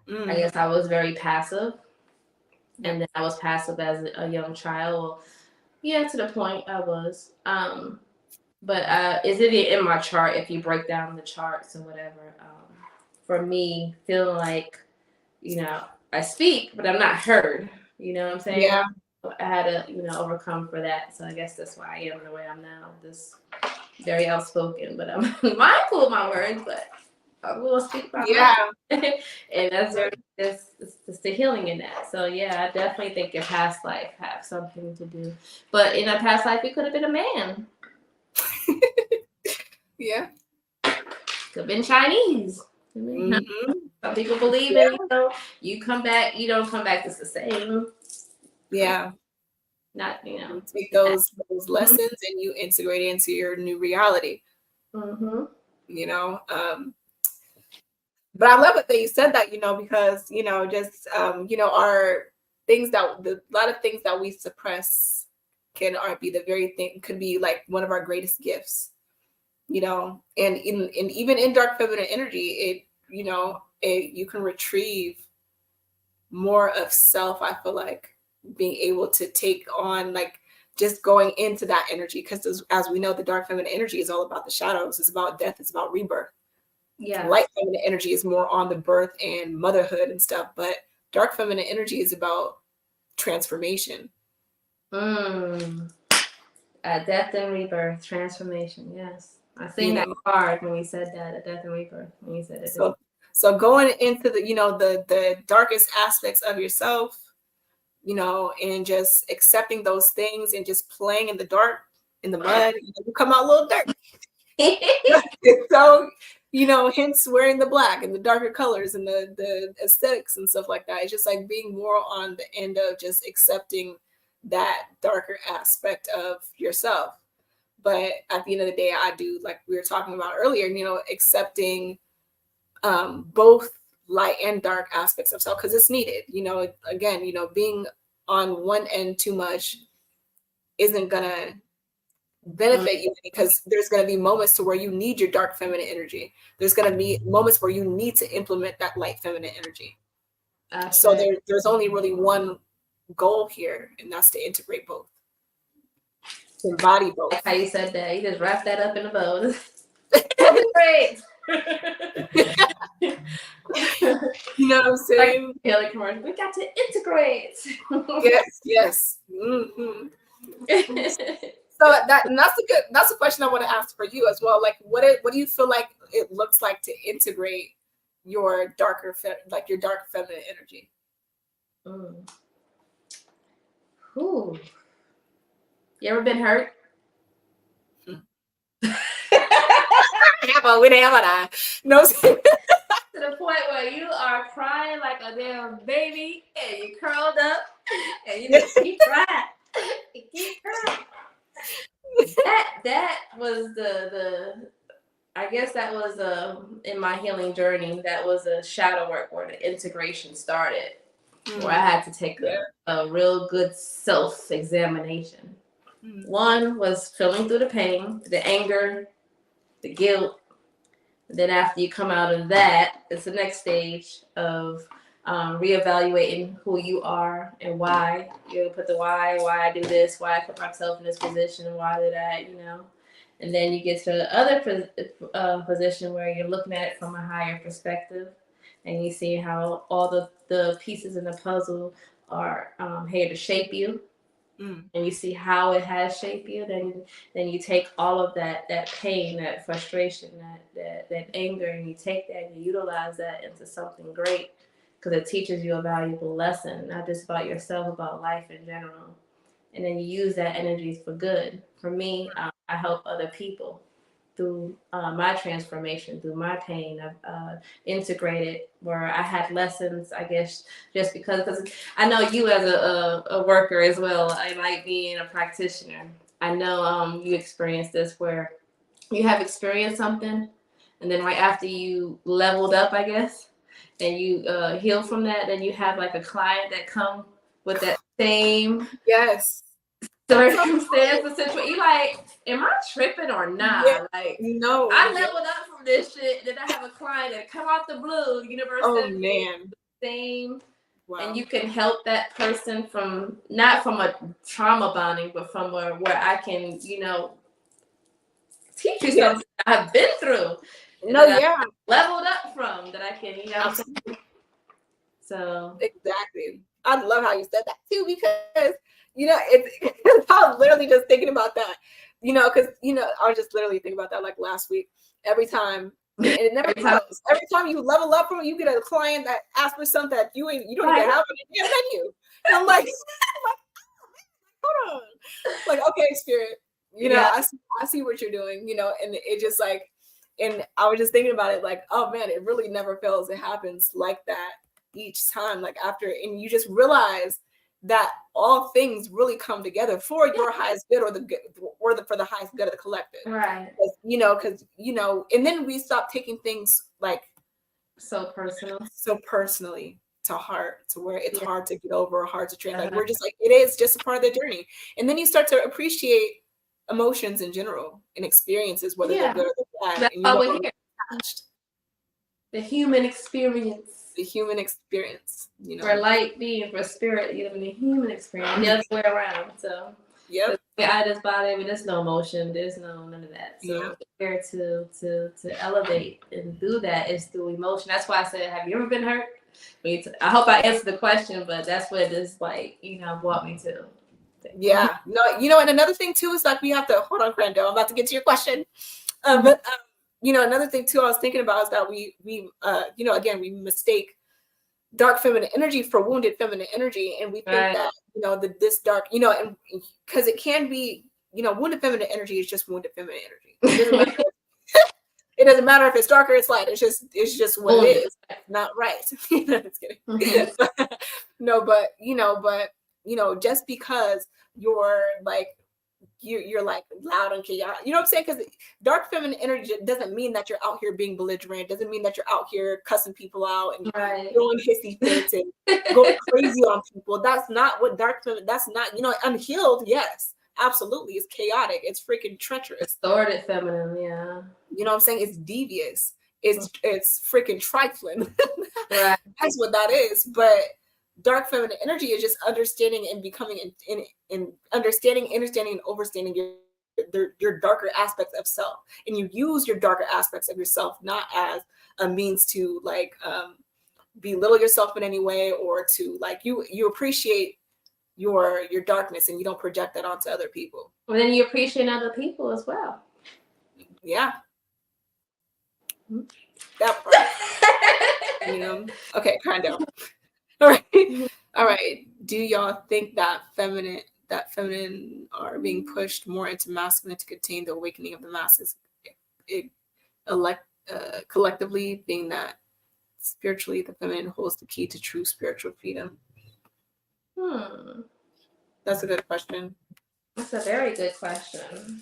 I guess I was very passive, and then I was passive as a young child. Well, yeah, to the point I was. But is it in my chart? If you break down the charts and whatever, for me, feeling like, I speak, but I'm not heard. You know what I'm saying? Yeah. I had to, overcome for that. So I guess that's why I am the way I'm now. This very outspoken, but I'm mindful of my words, but I will speak my mind. And that's it's the healing in that. So yeah, I definitely think your past life have something to do. But in a past life, you could have been a man. Yeah. Could have been Chinese. Some people believe in, you come back, you don't come back just the same. Yeah. Not, You take those lessons and you integrate it into your new reality. But I love it that you said that, because, just, our things that a lot of things that we suppress be the very thing, could be like one of our greatest gifts, and even in dark feminine energy, you can retrieve more of self. I feel like being able to take on, like, just going into that energy, because as we know, the dark feminine energy is all about the shadows. It's about death. It's about rebirth. Yeah. Light feminine energy is more on the birth and motherhood and stuff, but dark feminine energy is about transformation. Death and rebirth, transformation. Yes, I seen that hard when we said that, a death and rebirth. When you said it. So going into the the darkest aspects of yourself, and just accepting those things and just playing in the dark, in the mud, you come out a little dirty. So, hence wearing the black and the darker colors and the aesthetics and stuff like that. It's just like being more on the end of just accepting that darker aspect of yourself. But at the end of the day, I do, like we were talking about earlier, accepting both light and dark aspects of self, because it's needed. Again, being on one end too much isn't gonna benefit you, because there's going to be moments to where you need your dark feminine energy. There's going to be moments where you need to implement that light feminine energy. So there's only really one goal here, and that's to integrate both, to embody both. That's how you said that. You just wrapped that up in a bow. Great. You know what I'm saying? Like commercial. We got to integrate. Yes. So that's a question I want to ask for you as well. Like, what do you feel like it looks like to integrate your dark feminine energy? Ooh. You ever been hurt? We didn't have an no. To the point where you are crying like a damn baby, and you curled up, and you just keep crying. You keep crying. That was I guess that was in my healing journey, that was a shadow work where the integration started, where I had to take a real good self-examination. One was feeling through the pain, the anger, the guilt. Then after you come out of that, it's the next stage of reevaluating who you are and why. You put the why I do this, why I put myself in this position, why did I, And then you get to the other position where you're looking at it from a higher perspective, and you see how all the pieces in the puzzle are here to shape you. And you see how it has shaped you. Then you take all of that pain, that frustration, that anger, and you take that and you utilize that into something great, because it teaches you a valuable lesson, not just about yourself, about life in general. And then you use that energy for good. For me, I help other people. through my transformation, through my pain. I've integrated where I had lessons, I guess, just because I know you as a worker as well, I like being a practitioner. I know you experienced this where you have experienced something, and then right after you leveled up, I guess, and you heal from that, then you have like a client that come with that same Yes. circumstance or situation. You like, am I tripping or not? Yeah. Like, No. I leveled up from this shit. Then I have a client that come out the blue. The universe Oh says man. the same. Wow. And you can help that person from not from a trauma bonding, but from where I can, you know, teach you something I've been through. No, yeah. I leveled up from that I can, you know. Absolutely. So exactly. I love how you said that too, because you know, it's I was literally just thinking about that. You know, because you know, I was just literally thinking about that like last week. Every time, and it never fails. Every time you level up from it, you get a client that asks for something that you don't even have on your menu. And I'm like, hold on. Like, okay, spirit. You know, I see what you're doing, you know, and it just like, and I was just thinking about it like, oh man, it really never fails. It happens like that each time, like after, and you just realize that all things really come together for your highest good, or the good, or for the highest good of the collective, right? Because you know, and then we stop taking things like so personally to heart, to where it's hard to get over, or hard to train. Like we're just like, it is just a part of the journey, and then you start to appreciate emotions in general and experiences, whether they're good or bad. That's and why we're here. The human experience. The human experience, you know, for light being, for spirit, you know, the human experience, the other way around. So I just body, I mean, there's no emotion, there's none of that. So here to elevate and do that is through emotion. That's why I said, have you ever been hurt? I hope I answered the question, but that's what this like, you know, brought me to. Yeah, no, you know, and another thing too is like we have to hold on, Crandall. I'm about to get to your question, but you know, another thing too I was thinking about is that we you know, again, we mistake dark feminine energy for wounded feminine energy, and we think that, you know, this dark, you know, and because it can be, you know, wounded feminine energy is just wounded feminine energy. It doesn't matter. It doesn't matter if it's dark or it's light. It's just what it is. Not right. Just kidding. No, but you know, just because you're like you're like loud and chaotic, you know what I'm saying? Because dark feminine energy doesn't mean that you're out here being belligerent. Doesn't mean that you're out here cussing people out and throwing hissy fits and going crazy on people. That's not what dark feminine. That's not, you know, unhealed. Yes, absolutely, it's chaotic. It's freaking treacherous. Distorted feminine, yeah. You know what I'm saying? It's devious. It's freaking trifling. That's what that is. But dark feminine energy is just understanding and becoming in understanding and overstanding your darker aspects of self, and you use your darker aspects of yourself not as a means to like belittle yourself in any way, or to like you appreciate your darkness, and you don't project that onto other people. Well, then you appreciate other people as well. Yeah, that part. You know. Okay, kind of. All right. Do y'all think that feminine are being pushed more into masculine to contain the awakening of the masses, collectively, being that spiritually the feminine holds the key to true spiritual freedom? That's a good question. That's a very good question.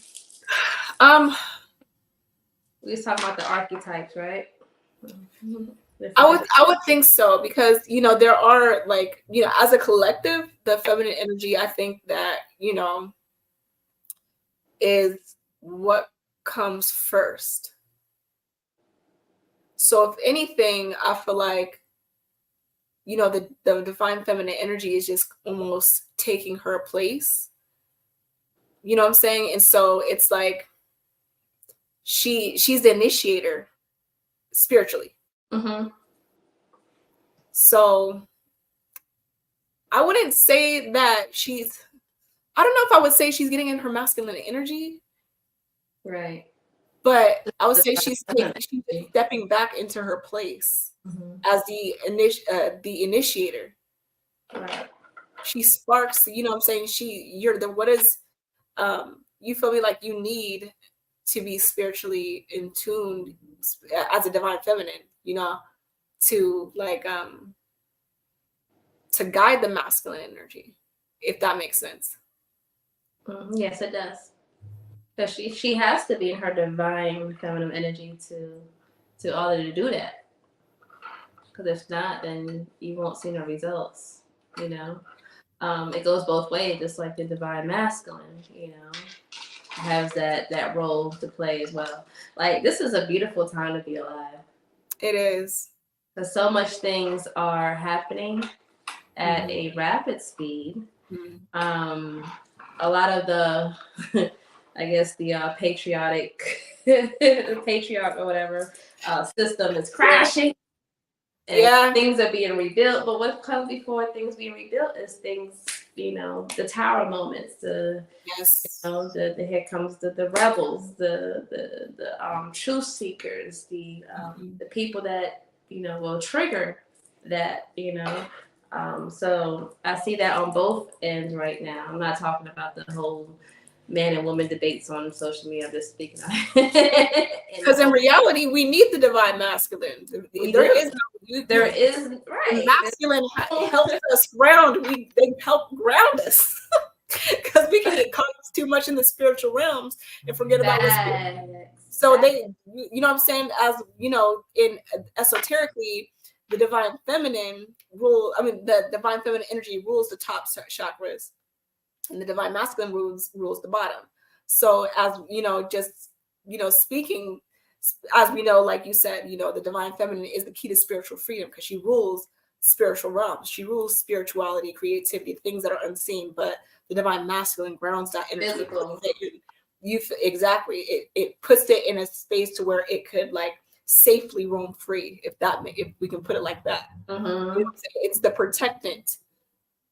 We was talking about the archetypes, right? I would think so, because you know, there are like, you know, as a collective, the feminine energy, I think that, you know, is what comes first. So if anything, I feel like, you know, the divine feminine energy is just almost taking her place. You know what I'm saying? And so it's like she's the initiator spiritually. So I wouldn't say that I don't know if I would say she's getting in her masculine energy. Right. But I would say she's stepping back into her place as the initiator. Right. She sparks, you know what I'm saying? You feel me, like you need to be spiritually in tune as a divine feminine, you know, to like to guide the masculine energy, if that makes sense. Yes, it does. Because she has to be in her divine feminine energy to order to do that. Because if not, then you won't see no results. You know, it goes both ways. Just like the divine masculine, you know, has that role to play as well. Like, this is a beautiful time to be alive. It is. Because so much things are happening at a rapid speed. A lot of the, I guess the patriarch or whatever system is crashing. And things are being rebuilt. But what comes before things being rebuilt is things, you know, the tower moments, you know, the here comes the rebels, the truth seekers, the people that, you know, will trigger that, you know. So I see that on both ends right now. I'm not talking about the whole man and woman debates on social media. I'm just speaking of it. Because in reality, we need the divine masculine. There is right. Masculine helps us ground. They help ground us. Because we can get caught up too much in the spiritual realms and forget about what's spiritual. So they, you know what I'm saying? As you know, in esoterically, the divine feminine the divine feminine energy rules the top chakras, and the divine masculine rules the bottom. So as you know, just, you know, speaking as we know, like you said, you know, the divine feminine is the key to spiritual freedom because she rules spiritual realms. She rules spirituality, creativity, things that are unseen. But the divine masculine grounds that energy. Physical. Exactly. It puts it in a space to where it could like safely roam free, if we can put it like that. It's the protectant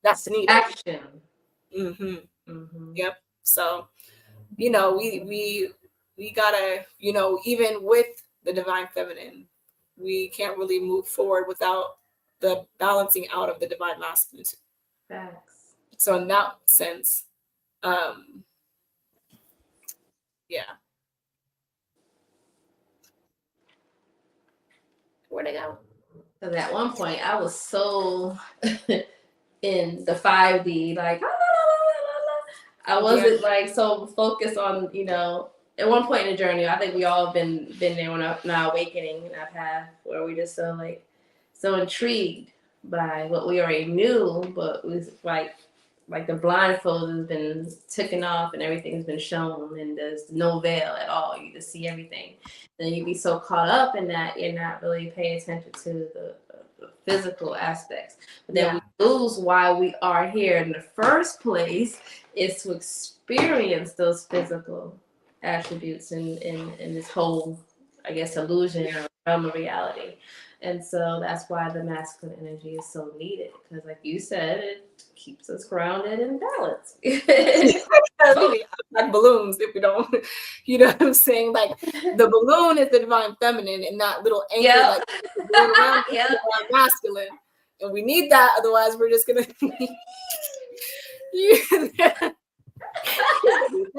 that's needed. Action. Yep. So, you know, we gotta, you know, even with the divine feminine, we can't really move forward without the balancing out of the divine masculine. Facts. So in that sense, yeah. Where'd I go? Because at one point I was so in the 5D, like I wasn't like so focused on, you know, at one point in the journey, I think we all been there on our awakening in our path, where we just so intrigued by what we already knew, but was like the blindfold has been taken off and everything's been shown, and there's no veil at all. You just see everything. Then you be so caught up in that you're not really paying attention to the physical aspects. But then we lose why we are here in the first place, is to experience those physical attributes in this whole, I guess, illusion or realm of reality. And so that's why the masculine energy is so needed, because like you said, it keeps us grounded and balanced. Like balloons, if we don't, you know what I'm saying? Like the balloon is the divine feminine, and that little anchor like going around is the divine masculine. And we need that, otherwise we're just gonna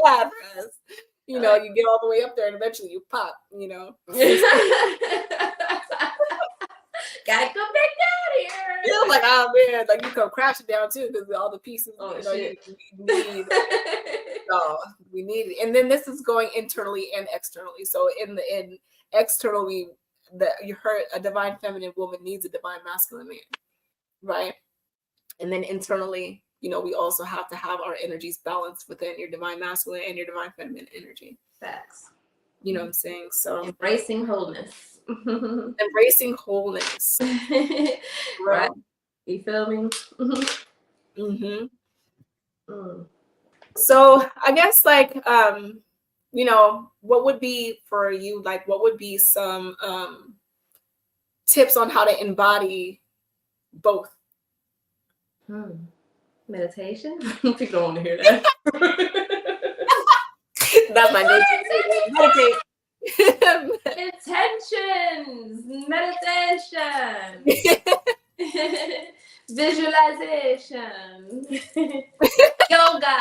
bad for us. You know, you get all the way up there and eventually you pop, you know. Gotta come back down here. Yeah, like, oh man, like you come crashing down too, because all the pieces, you need. So we need it. And then this is going internally and externally. So in externally, you heard a divine feminine woman needs a divine masculine man, right? And then internally, you know, we also have to have our energies balanced within your divine masculine and your divine feminine energy. Facts. You know what I'm saying? So embracing wholeness. Embracing wholeness. Right. You feel me? So I guess like you know, what would be for you, like what would be some tips on how to embody both? Meditation. People don't want to hear that. That's my meditate. Intentions, meditation, visualization, yoga.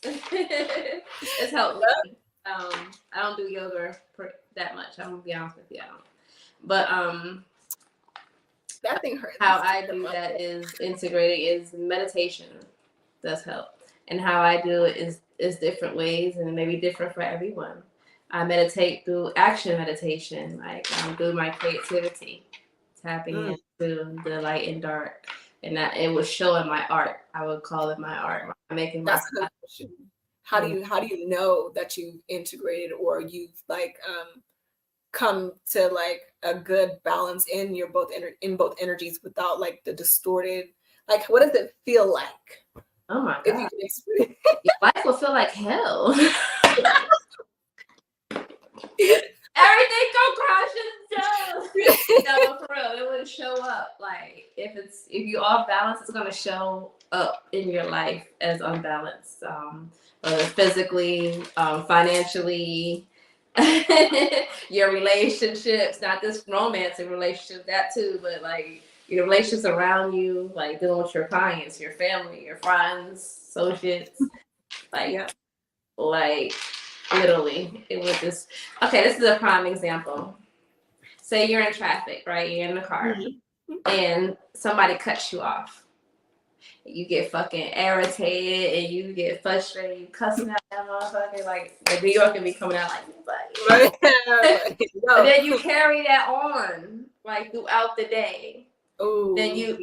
It's helped me. I don't do yoga that much. I'm gonna be honest with you. I don't. But that thing hurts. How I do that is integrating is meditation does help, and how I do it is different ways and maybe different for everyone. I meditate through action meditation, like through my creativity, tapping into the light and dark, and that it was showing my art. I would call it my art. Making that's a good question. How do you know that you've integrated or you've like come to like a good balance in your both energies without like the distorted, like what does it feel like? Oh my god! If you can experience your life will feel like hell. Everything go crashing down. No, for real, it would show up. Like if you off balance, it's gonna show up in your life as unbalanced, whether physically, financially, your relationships, not this romantic relationship, that too, but like your relationships around you, like dealing with your clients, your family, your friends, associates, like literally it was just okay. This is a prime example. Say you're in traffic, right? You're in the car, and somebody cuts you off. You get fucking irritated and you get frustrated. You cussing out that motherfucker like New York can be coming out like but then you carry that on like throughout the day. Ooh, then you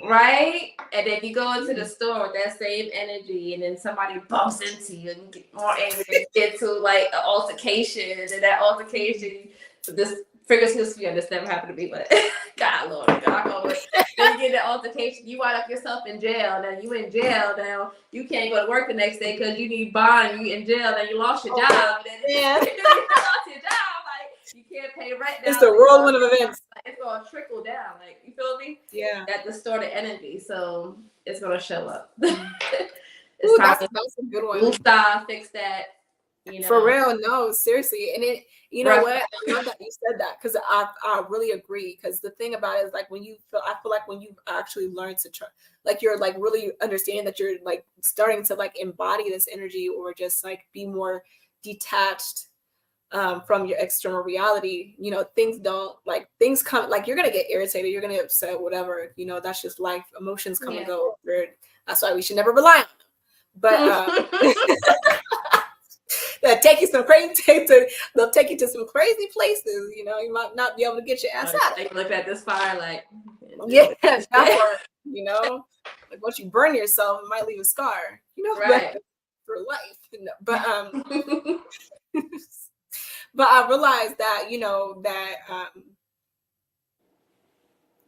and then you go into the store with that same energy, and then somebody bumps into you and you get more angry and get to like an altercation, and that altercation, this figures history, this never happened to me, but God Lord, God, then you get that altercation, you wind up yourself in jail. Now you in jail now, you can't go to work the next day because you need bond, you in jail, then you lost your job, then you lost your job. You can't pay rent now. It's the whirlwind of events. It's gonna trickle down, like you feel me? Yeah. That distorted energy, so it's gonna show up. Ooh, that's a good one. We'll stop, fix that. You know? For real, no, seriously, and it. You know what? I love that you said that because I really agree. Because the thing about it is like I feel like when you actually learn to try, like you're like really understand that you're like starting to like embody this energy or just like be more detached from your external reality. You know, things come, like you're gonna get irritated, you're gonna get upset, whatever. You know, that's just life. Emotions come and go. That's why we should never rely on them. But they'll take you they'll take you to some crazy places. You know, you might not be able to get your ass out. They look at this fire like, that part. You know, like once you burn yourself, it might leave a scar. You know, for life. You know? But but I realized that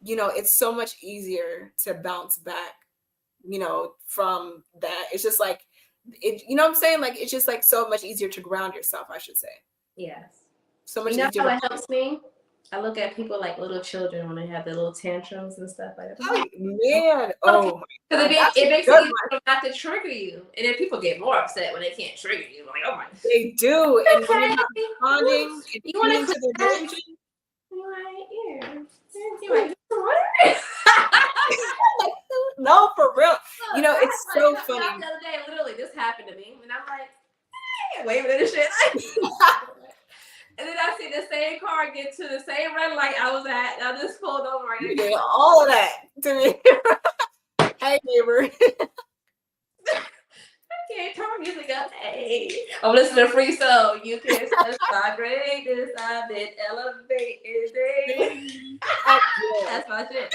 it's so much easier to bounce back. You know, from that, it's just like. You know what I'm saying? Like it's just like so much easier to ground yourself, I should say. Yes. So much easier. How it helps me? I look at people like little children when they have their little tantrums and stuff like that. Oh man! Oh, because it makes it easier not to trigger you, and then people get more upset when they can't trigger you. Like, oh my! They do, and when you're not responding, you want to the delusion. You're like, what? No, for real. You know, it's so funny. The other day, literally, this happened to me, and I'm like, waving at the shit. And then I see the same car get to the same red light I was at. I just pulled over. You did all of that to me. Hey, neighbor. Okay, turn music up. Hey, I'm listening to Free Soul. You can touch my greatness. I've been elevated. That's my shit.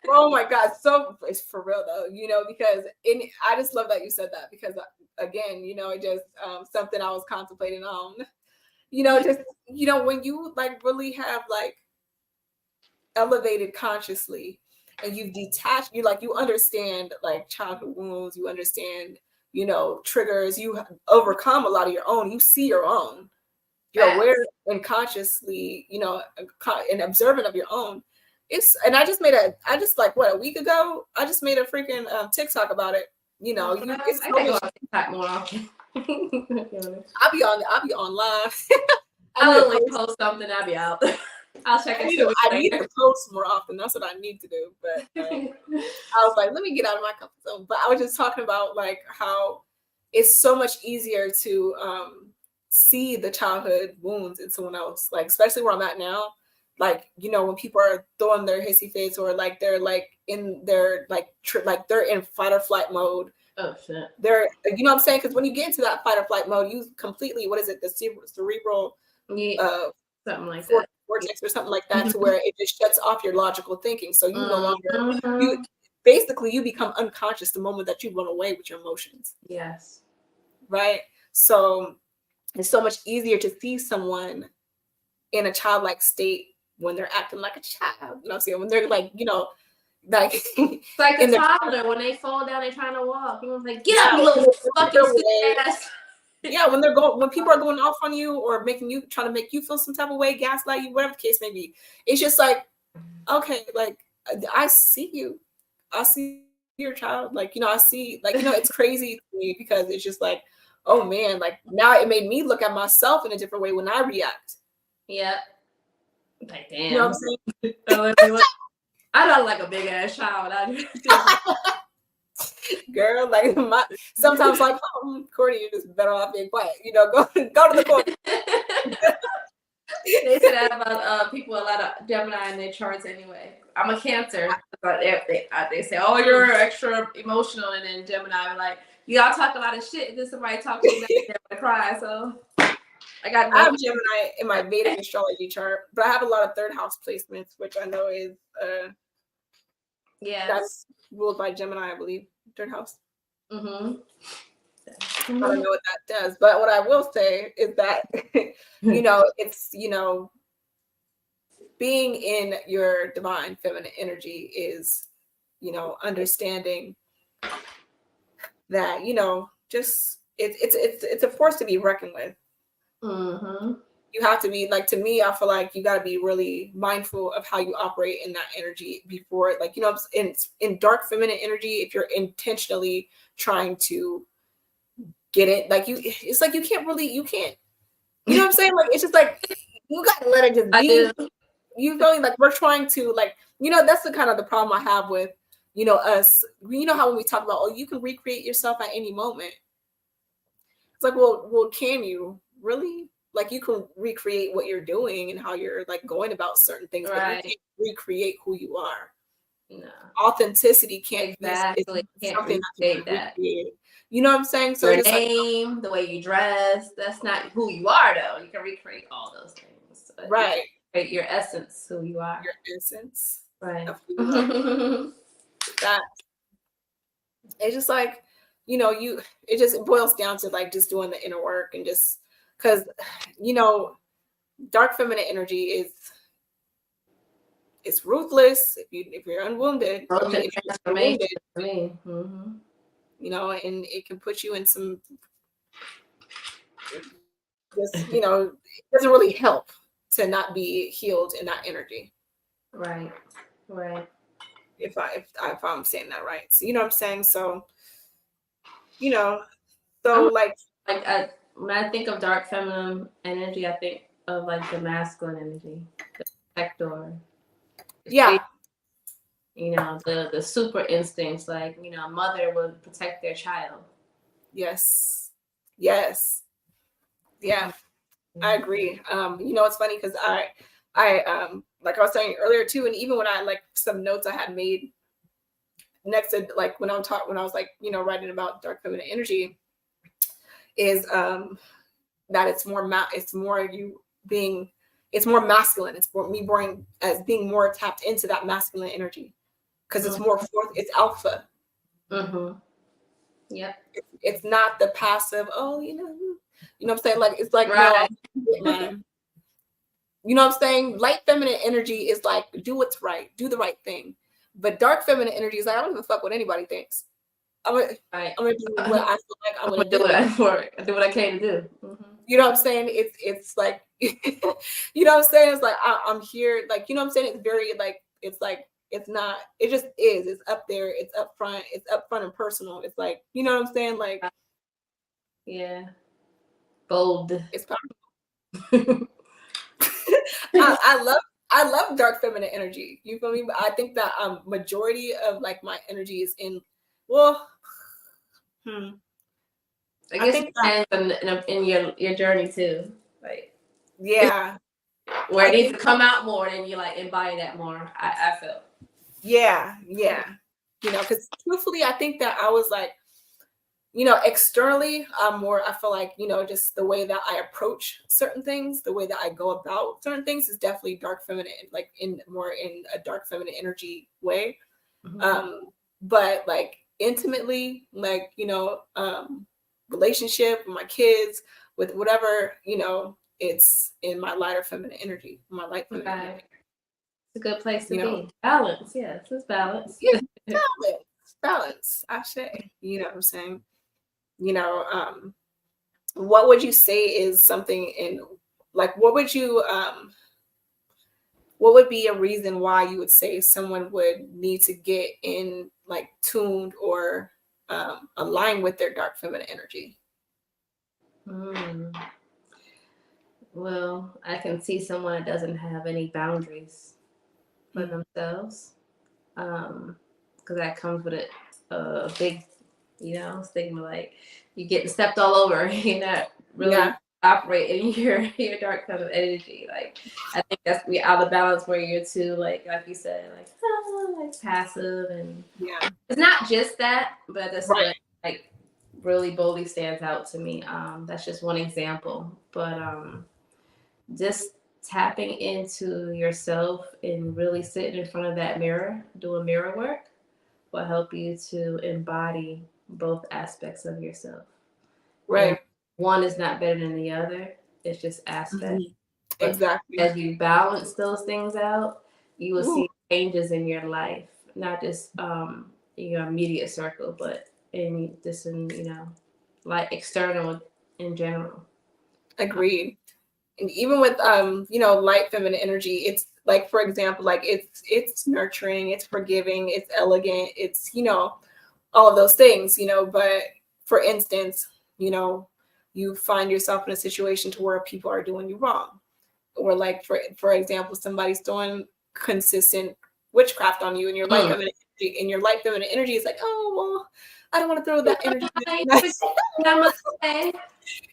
Oh my God. So it's for real though, you know, because I just love that you said that because again, you know, it just something I was contemplating on, you know, just, you know, when you like really have like elevated consciously and you've detached, you understand like childhood wounds, you understand, you know, triggers, you overcome a lot of your own, you see your own, you're aware and consciously, you know, and observant of your own. And I just like a week ago, I just made a freaking TikTok about it. You know, it's so much. TikTok more often. I'll be on live. I'll only post something, I'll be out. I'll check it. I need to post more often. That's what I need to do. But I was like, let me get out of my comfort zone. But I was just talking about like how it's so much easier to see the childhood wounds in someone else, like especially where I'm at now. Like, you know, when people are throwing their hissy face, or like they're like in their like they're in fight or flight mode. Oh shit. They're, you know what I'm saying? Because when you get into that fight or flight mode, you completely, what is it, the cerebral something like that, vortex or something like that, to where it just shuts off your logical thinking. So you no longer, you basically, you become unconscious the moment that you run away with your emotions. Yes. Right. So it's so much easier to see someone in a childlike state when they're acting like a child. You know what I'm saying? When they're like, you know, like it's like a toddler when they fall down, they're trying to walk. You know, like, get up, you little fucking stupid ass. Yeah, when people are going off on you or trying to make you feel some type of way, gaslight you, whatever the case may be. It's just like, okay, like, I see you. I see your child. Like, you know, I see, like, you know, it's crazy to me because it's just like, oh man, like now it made me look at myself in a different way when I react. Yeah. Like, damn. You know what I'm saying? I don't like a big ass child. Girl, like sometimes like, Courtney, you're just better off being quiet. You know, go to the corner. They say that about people, a lot of Gemini in their charts anyway. I'm a Cancer, but they say, oh, you're extra emotional, and then Gemini, like, y'all talk a lot of shit, and then somebody talk to you, they're gonna cry. So I have Gemini in my Vedic astrology chart, but I have a lot of third house placements, which I know is that's ruled by Gemini, I believe. Third house. I don't know what that does, but what I will say is that you know, it's, you know, being in your divine feminine energy is, you know, understanding that, you know, just it's a force to be reckoned with. You have to be, like, to me, I feel like you got to be really mindful of how you operate in that energy before, like, you know, in dark feminine energy, if you're intentionally trying to get it, like, it's like you can't, you know what I'm saying? Like, it's just like, you got to let it just be. You feel like we're trying to, like, you know, that's the kind of the problem I have with, you know, us. You know how when we talk about, oh, you can recreate yourself at any moment. It's like, well, can you really? Like, you can recreate what you're doing and how you're, like, going about certain things, but you can't recreate who you are. No. Authenticity can't be something that you know what I'm saying? So your name, the way you dress, that's not who you are, though. You can recreate all those things. Right. Your essence, who you are. Your essence. Right. That it's just like, you know, it boils down to, like, just doing the inner work, and just because, you know, dark feminine energy it's ruthless if you're unwounded. You know, and it can put you in some, just, you know, it doesn't really help to not be healed in that energy. Right. If I'm saying that right. So, you know what I'm saying? So, you know, so like when I think of dark feminine energy, I think of, like, the masculine energy, the protector. Yeah. You know, the super instincts, like, you know, a mother would protect their child. Yes. Yeah, I agree. You know, it's funny because I like I was saying earlier too, and even when I, like, some notes I had made next to, like, when I was like, you know, writing about dark feminine energy, is that it's more masculine. It's more me being more tapped into that masculine energy, because it's more it's alpha. Yep. It's not the passive, oh, you know what I'm saying? Like, it's like, right. No, you know what I'm saying? Light feminine energy is like, do what's right, do the right thing. But dark feminine energy is like, I don't give a fuck what anybody thinks. I'm gonna do what I feel like I'm gonna do. I do what I came to do. You know what I'm saying? It's like, you know what I'm saying? It's like, I'm here, like, you know what I'm saying? It's very, like, it's like, it's not, it just is. It's up there. It's up front and personal. It's like, you know what I'm saying? Like, yeah. Bold. It's powerful. I love dark feminine energy. You feel me? But I think that majority of, like, my energy is in, well, I guess it depends in your journey too. Like, yeah, where it needs to come out more, and you like embody that more. I feel. Yeah. You know, because truthfully, I think that I was like, you know, externally, I'm more, I feel like, you know, just the way that I approach certain things, the way that I go about certain things is definitely dark feminine, like in a dark feminine energy way. But like intimately, like, you know, relationship with my kids, with whatever, you know, it's in my lighter feminine energy, my light feminine energy. It's a good place to You be. know? Balance, yes, it's balance. Yeah, balance, I say. You know what I'm saying? You know, what would you say is something in, like, what would be a reason why you would say someone would need to get in, like, tuned or aligned with their dark feminine energy? Well, I can see someone that doesn't have any boundaries for themselves, because that comes with a big, you know, stigma. Like, you getting stepped all over. You're not really operating your dark feminine energy. Like, I think that's be out of balance where you're too, like you said, like passive, and it's not just that, but that's what like really boldly stands out to me. That's just one example, but just tapping into yourself and really sitting in front of that mirror, doing mirror work, will help you to embody both aspects of yourself. Right. And one is not better than the other. It's just aspects. Exactly. As you balance those things out, you will see changes in your life, not just your immediate circle, but in you know, like external in general. Agreed. And even with you know, light feminine energy, it's like, for example, like it's nurturing, it's forgiving, it's elegant, it's, you know, all of those things, you know. But for instance, you know, you find yourself in a situation to where people are doing you wrong, or like for example, somebody's doing consistent witchcraft on you, and your light feminine energy, and your light feminine energy is like, oh well, I don't want to throw that energy. You know what I'm saying?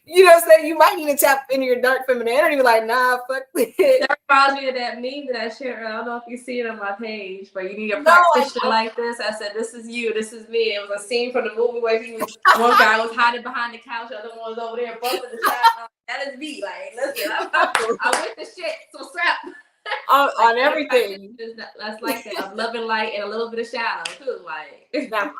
You might need to tap into your dark feminine energy, like, nah, fuck this. That reminds me of that meme that I shared. I don't know if you see it on my page, but you need a practitioner like this. I said, this is you, this is me. It was a scene from the movie where one guy was hiding behind the couch, the other one was over there busting the shot. That is me. Like, listen, I'm with the shit, so strap. On everything. That's like that. I'm loving light and a little bit of shadow too. Like that part.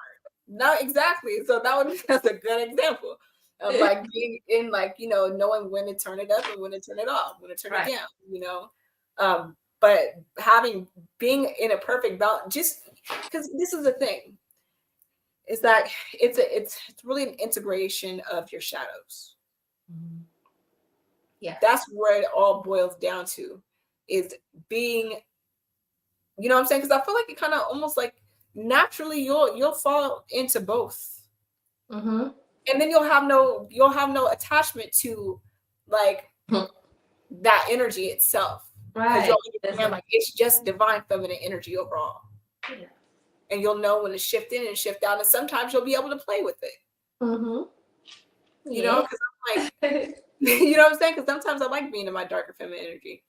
No, exactly. So that's a good example of like being in, like, you know, knowing when to turn it up and when to turn it off, when to turn it down, you know. But being in a perfect balance, just because this is the thing, is that it's really an integration of your shadows. Yeah, that's where it all boils down to, is being, you know what I'm saying? Because I feel like it kind of almost like naturally you'll fall into both. And then you'll have no attachment to, like, that energy itself. Right. You'll understand, like, it's just divine feminine energy overall. Yeah. And you'll know when to shift in and shift out. And sometimes you'll be able to play with it. You know, because I'm like, you know what I'm saying? Because sometimes I like being in my darker feminine energy.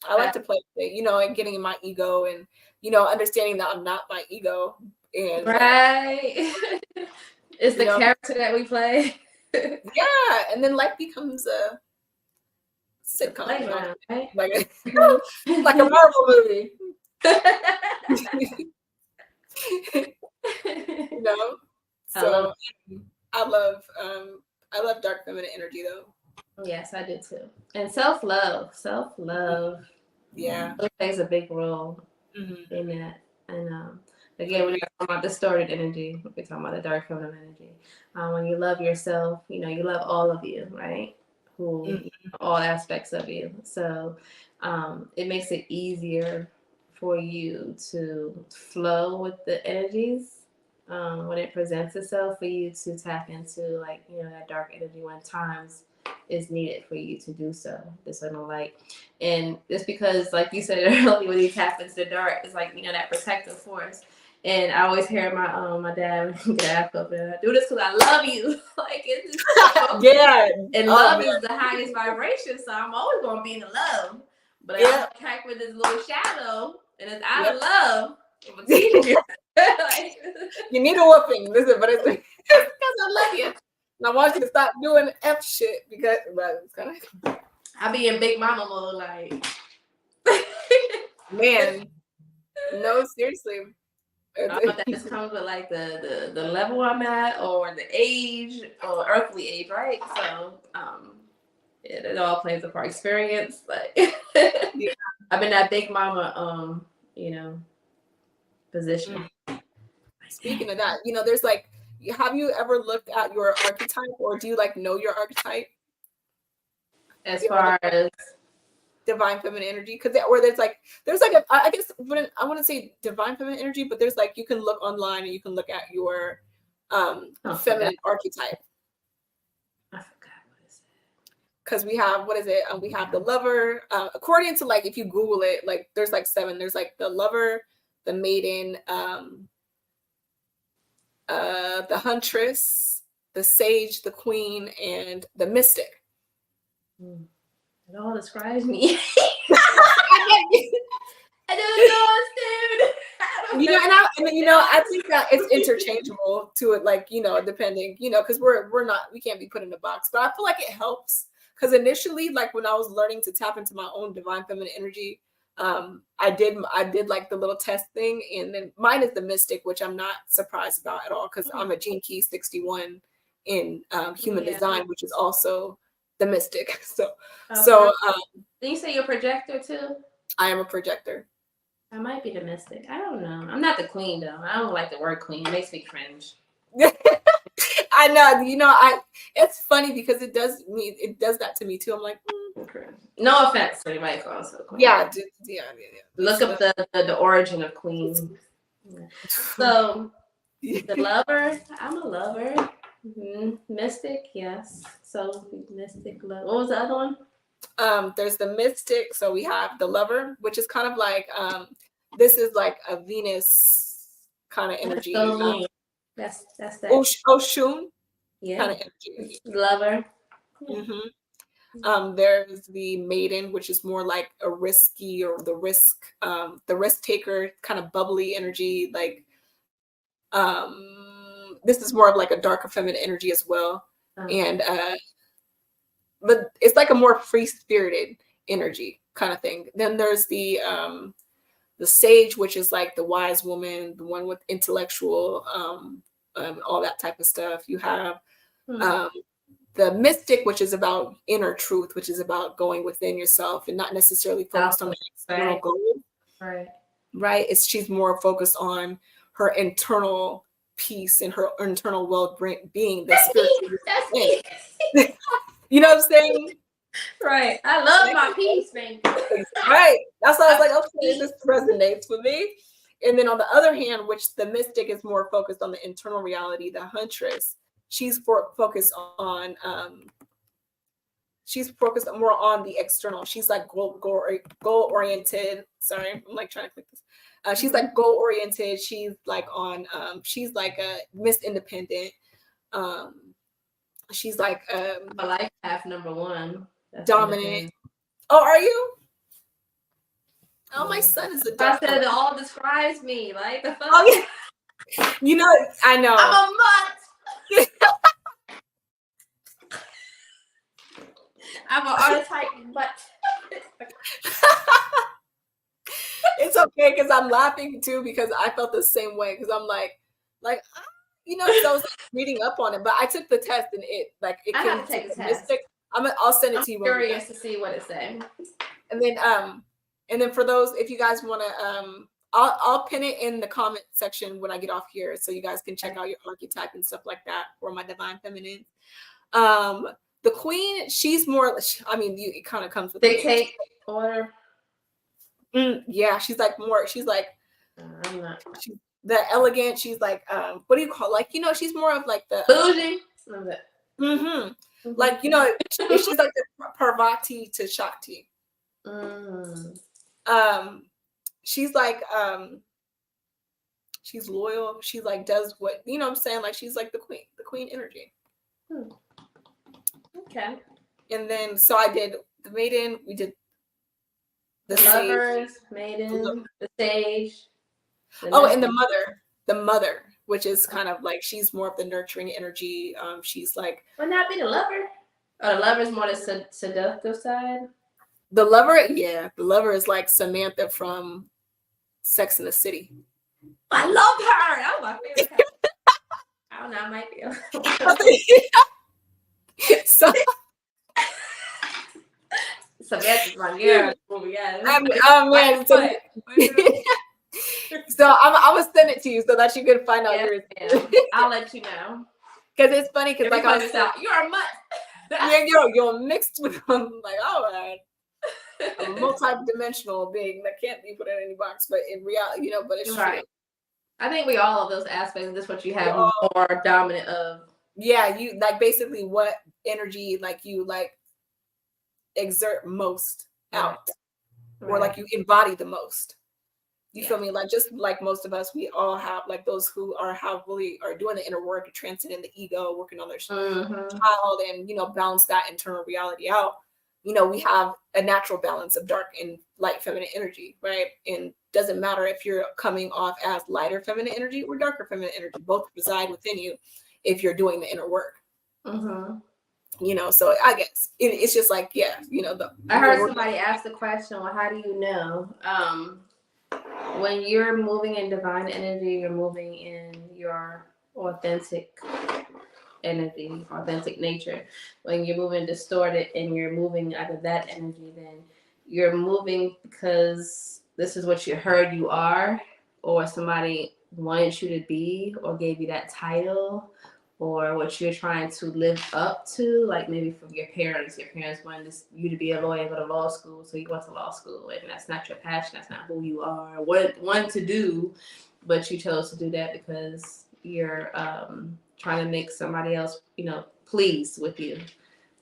I like to play with it, you know, and getting in my ego, and, you know, understanding that I'm not my ego. And it's the character that we play. Yeah, and then life becomes a sitcom, right? Like a Marvel movie. You know? So I love dark feminine energy though. Yes, I do too. And self-love. Yeah, it plays a big role in that. And again, we're not talking about distorted energy. We're talking about the dark feminine energy. When you love yourself, you know, you love all of you, right? All aspects of you. So it makes it easier for you to flow with the energies when it presents itself, for you to tap into, like, you know, that dark energy when times is needed for you to do so. This I don't like. And just because, like you said earlier, when you tap into the dark, it's like, you know, that protective force. And I always hear my dad get asked up and I do this because I love you. Like it's just Yeah. and Oh, love man. is the highest vibration, so I'm always gonna be in love. But Yeah. I'm attacked with this little shadow, and it's out Yep. of love. I'm teaching you. Like, You need a whooping. Listen, but it's because I love you. And I want you to stop doing F shit because it's kind of I be in big mama mode, like man. No, seriously. I don't know if that just comes with like the level I'm at or the age or earthly age, right? So it all plays a part. Experience, like Yeah. I've been that big mama position. Speaking of that, there's like, have you ever looked at your archetype, or do you like know your archetype As far as divine feminine energy? Because there's like a, I guess I want to say divine feminine energy, but there's like, you can look online and you can look at your feminine archetype. I forgot what is it. Because we have, what is it? We have the lover. According to like, if you Google it, like there's like 7. There's like the lover, the maiden, the huntress, the sage, the queen, and the mystic. It all describes me. I don't know, dude. I think that it's interchangeable to it, like, depending, because we can't be put in a box, but I feel like it helps because initially, like when I was learning to tap into my own divine feminine energy, I did like the little test thing, and then mine is the mystic, which I'm not surprised about at all because I'm a Gene Key 61 in human design, which is also the mystic. So, Did you say you're a projector too? I am a projector. I might be the mystic. I don't know. I'm not the queen though. I don't like the word queen. It makes me cringe. I know. It's funny because it does that to me too. I'm like, no offense to anybody calls her queen. Yeah. Look up the origin of queen. So the lover, I'm a lover. Mystic, yes. So mystic love. What was the other one? There's the mystic. So we have the lover, which is kind of like this is like a Venus kind of energy. That's that. Oshun kind of energy. Lover. Mm-hmm. There's the maiden, which is more like a risky or the risk taker, kind of bubbly energy. Like this is more of like a darker feminine energy as well. And but it's like a more free-spirited energy kind of thing. Then there's the sage, which is like the wise woman, the one with intellectual, all that type of stuff. You have the mystic, which is about inner truth, which is about going within yourself and not necessarily focused on the external goal. Right. She's more focused on her internal peace and her internal well-being. That's me. You know what I'm saying? Right. I love my peace, man. Right. That's why I was like, okay, this resonates with me. And then on the other hand, which the mystic is more focused on the internal reality, the huntress, she's focused on more on the external. She's like goal oriented. Sorry, I'm like trying to click this. She's like goal oriented. She's like on she's like a Miss Independent. She's like my life path number 1. That's dominant. Oh, are you? Oh, my son is a I said it all describes me. Like the fuck? Oh yeah. I know. I'm a mutt. I'm an archetype mutt. It's okay because I'm laughing too because I felt the same way because I'm like so I was reading up on it, but I took the test and it I have to take the test. I'll send it to you. I'm curious to see what it said. And then for those, if you guys want to, I'll pin it in the comment section when I get off here, so you guys can check out your archetype and stuff like that for my divine feminine. The queen, she's more. It kind of comes with dictate order. Yeah, she's like more. She's like. I'm not. The elegant, she's like, what do you call, like, she's more of like the bougie. Like, she's like the Parvati to Shakti. She's like She's loyal. She like does what, you know what I'm saying? Like she's like the queen energy. Okay. And then so I did the maiden, we did The sage. lovers, maiden, the sage. And the mother, which is kind of like she's more of the nurturing energy. She's like, would not be the lover. Or the lover's more the seductive side. The lover, yeah, the lover is like Samantha from Sex and the City. I love her. That was my favorite character. I don't know, I might be. So Samantha's my girl. Man, so I'm gonna send it to you so that you can find out yours. I'll let you know. Because it's funny because like I was out, you're a mutt. Yeah, you're mixed with them. Like, all right, a multi-dimensional being that can't be put in any box, but in reality, you know, but it's right. true. I think we all of those aspects. That's what you have more dominant of. Yeah, you like basically what energy like you like exert most out, or like you embody the most. You feel me? Like just like most of us, we all have like those who are really doing the inner work, transcending the ego, working on their child, and you know, balance that internal reality out. You know, we have a natural balance of dark and light feminine energy, right? And doesn't matter if you're coming off as lighter feminine energy or darker feminine energy, both reside within you if you're doing the inner work. You know, so I guess it's just like, yeah, you know, I heard somebody ask the question, well, how do you know? When you're moving in divine energy, you're moving in your authentic energy, authentic nature. When you're moving distorted and you're moving out of that energy, then you're moving because this is what you heard you are, or somebody wanted you to be, or gave you that title, or what you're trying to live up to, like maybe from your parents. Your parents wanted you to be a lawyer, go to law school, so you went to law school, and that's not your passion, that's not who you are, what to do, but you chose to do that because you're trying to make somebody else, you know, pleased with you.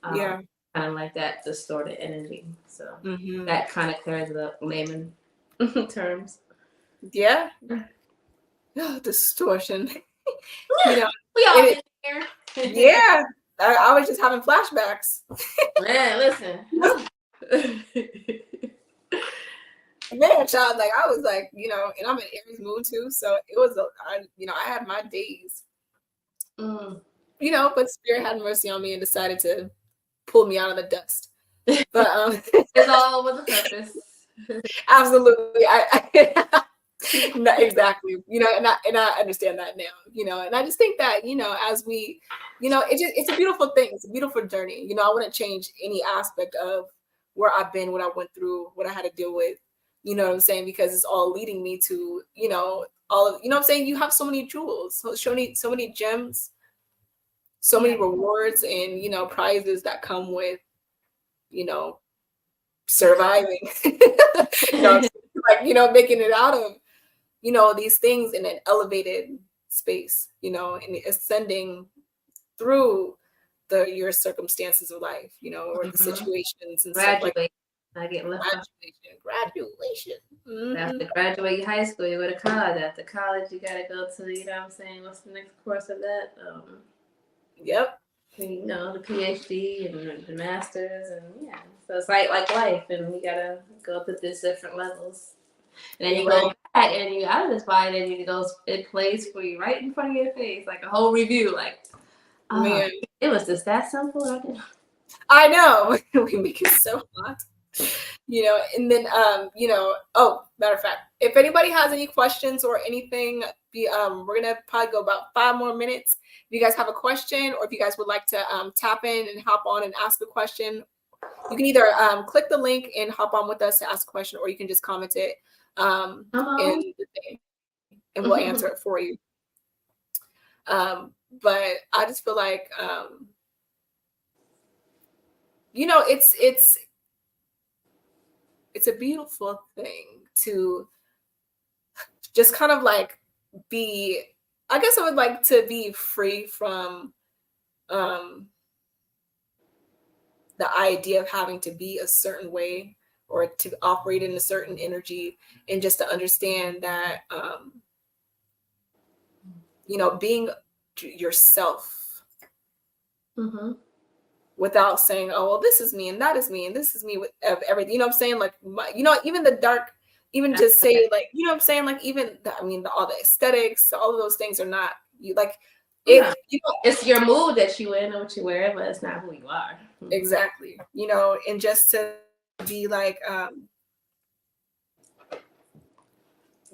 Kind of like that distorted energy. So that kind of clears it up, layman terms. Yeah. Distortion. You know, we all been here. Yeah. I was just having flashbacks. Man, listen. Man, child, like I was like, you know, and I'm in Aries moon too, so it was I had my days. You know, but Spirit had mercy on me and decided to pull me out of the dust. But it's all with a purpose. Absolutely. No, exactly. You know, and I understand that now, you know, and I just think that, you know, as we, you know, it's a beautiful thing. It's a beautiful journey. You know, I wouldn't change any aspect of where I've been, what I went through, what I had to deal with, you know what I'm saying? Because it's all leading me to, you know, all of, you know what I'm saying? You have so many jewels, so many gems, so many rewards and, you know, prizes that come with, you know, surviving, you know, like, you know, making it out of, you know, these things in an space, you know, and ascending through your circumstances of life, you know, or the situations and stuff like that. I get left graduation. After graduate high school, you go to college. After college, you gotta go to, you know what I'm saying, what's the next course of that? Yep. You know, the PhD and the masters, and yeah. So it's like life, and you gotta go through these different levels. And then you go back and you out of this body, and it plays for you right in front of your face, like a whole review. Like, oh, man, it was just that simple. I know. We make it so hot. You know, and then you know, oh, matter of fact, if anybody has any questions or anything, we're gonna probably go about 5 more minutes. If you guys have a question, or if you guys would like to tap in and hop on and ask a question, you can either click the link and hop on with us to ask a question, or you can just comment it in the thing, and we'll answer it for you. But I just feel like you know, it's a beautiful thing to just kind of like be, I guess I would like to be free from the idea of having to be a certain way or to operate in a certain energy, and just to understand that being yourself without saying, oh, well, this is me and that is me and this is me with everything. You know what I'm saying? Like, even the dark, even just say like, you know what I'm saying? Like, even all the aesthetics, all of those things are not you. Like, it's your mood that you in or what you wear, but it's not who you are. Exactly. And just to be like,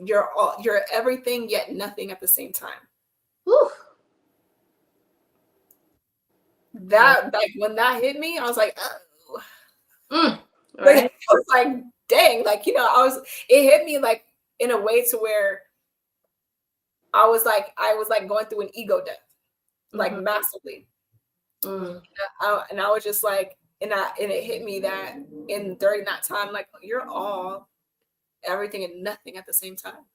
you're everything yet nothing at the same time. Whew. That like when that hit me, I was like, oh, right. Like, I was like, dang, like it hit me like in a way to where I was like going through an ego death, like massively. And I was just like, and it hit me that during that time, like, you're all everything and nothing at the same time.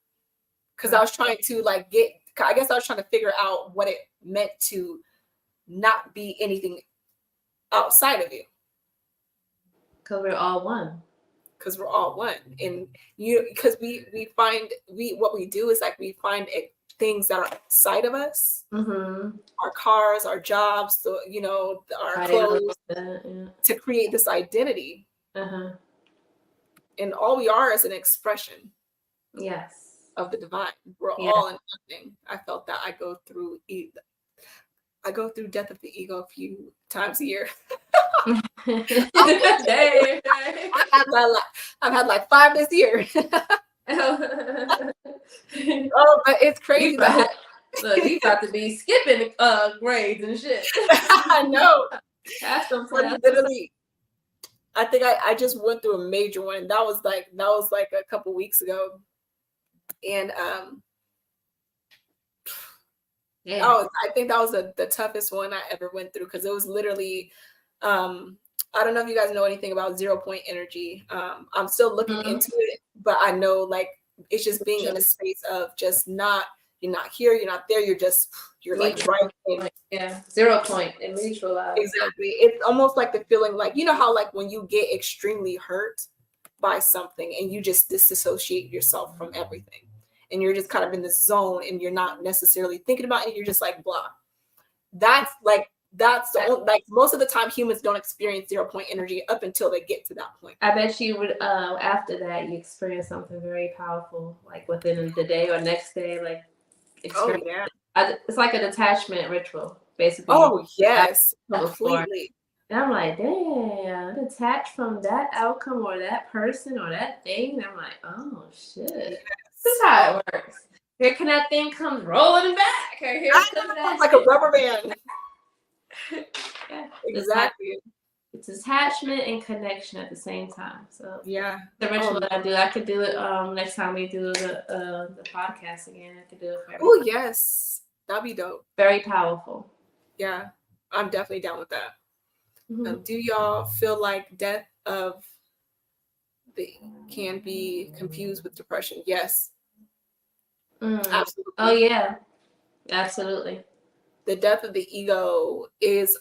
Because I was trying to I was trying to figure out what it meant to not be anything outside of you. Because we're all one. And because what we do is like we find things that are outside of us, our cars, our jobs, our clothes, to create this identity. And all we are is an expression of the divine. We're all in nothing. I felt that I go through death of the ego a few times a year. I've had like 5 this year. But it's crazy that look, you got to be skipping grades and shit. I know. But literally, I think I just went through a major one. That was like a couple weeks ago, and I think that was the toughest one I ever went through, because it was literally, I don't know if you guys know anything about 0 point energy. I'm still looking into it, but I know like it's just being in a space of just you're not here, you're not there, you're like right in. 0 point and neutralize. Exactly. It's almost like the feeling like, how like when you get extremely hurt by something and you just disassociate yourself from everything. And you're just kind of in this zone and you're not necessarily thinking about it. You're just like, blah. That's most of the time humans don't experience 0 point energy up until they get to that point. I bet you would, after that, you experience something very powerful, like within the day or next day, like experience. Oh, yeah. It's like a detachment ritual, basically. Oh, yes. Completely. And I'm like, damn, detached from that outcome or that person or that thing. And I'm like, oh, shit. Yes. This is how it works. Here that thing comes rolling back. Here comes like a rubber band. Exactly. It's attachment and connection at the same time. So the ritual that I do, I could do it next time we do the podcast again. I could do it for everyone. Oh, yes. That'd be dope. Very powerful. Yeah, I'm definitely down with that. Do y'all feel like death can be confused with depression? Yes. Absolutely. Oh, yeah. Absolutely. The death of the ego is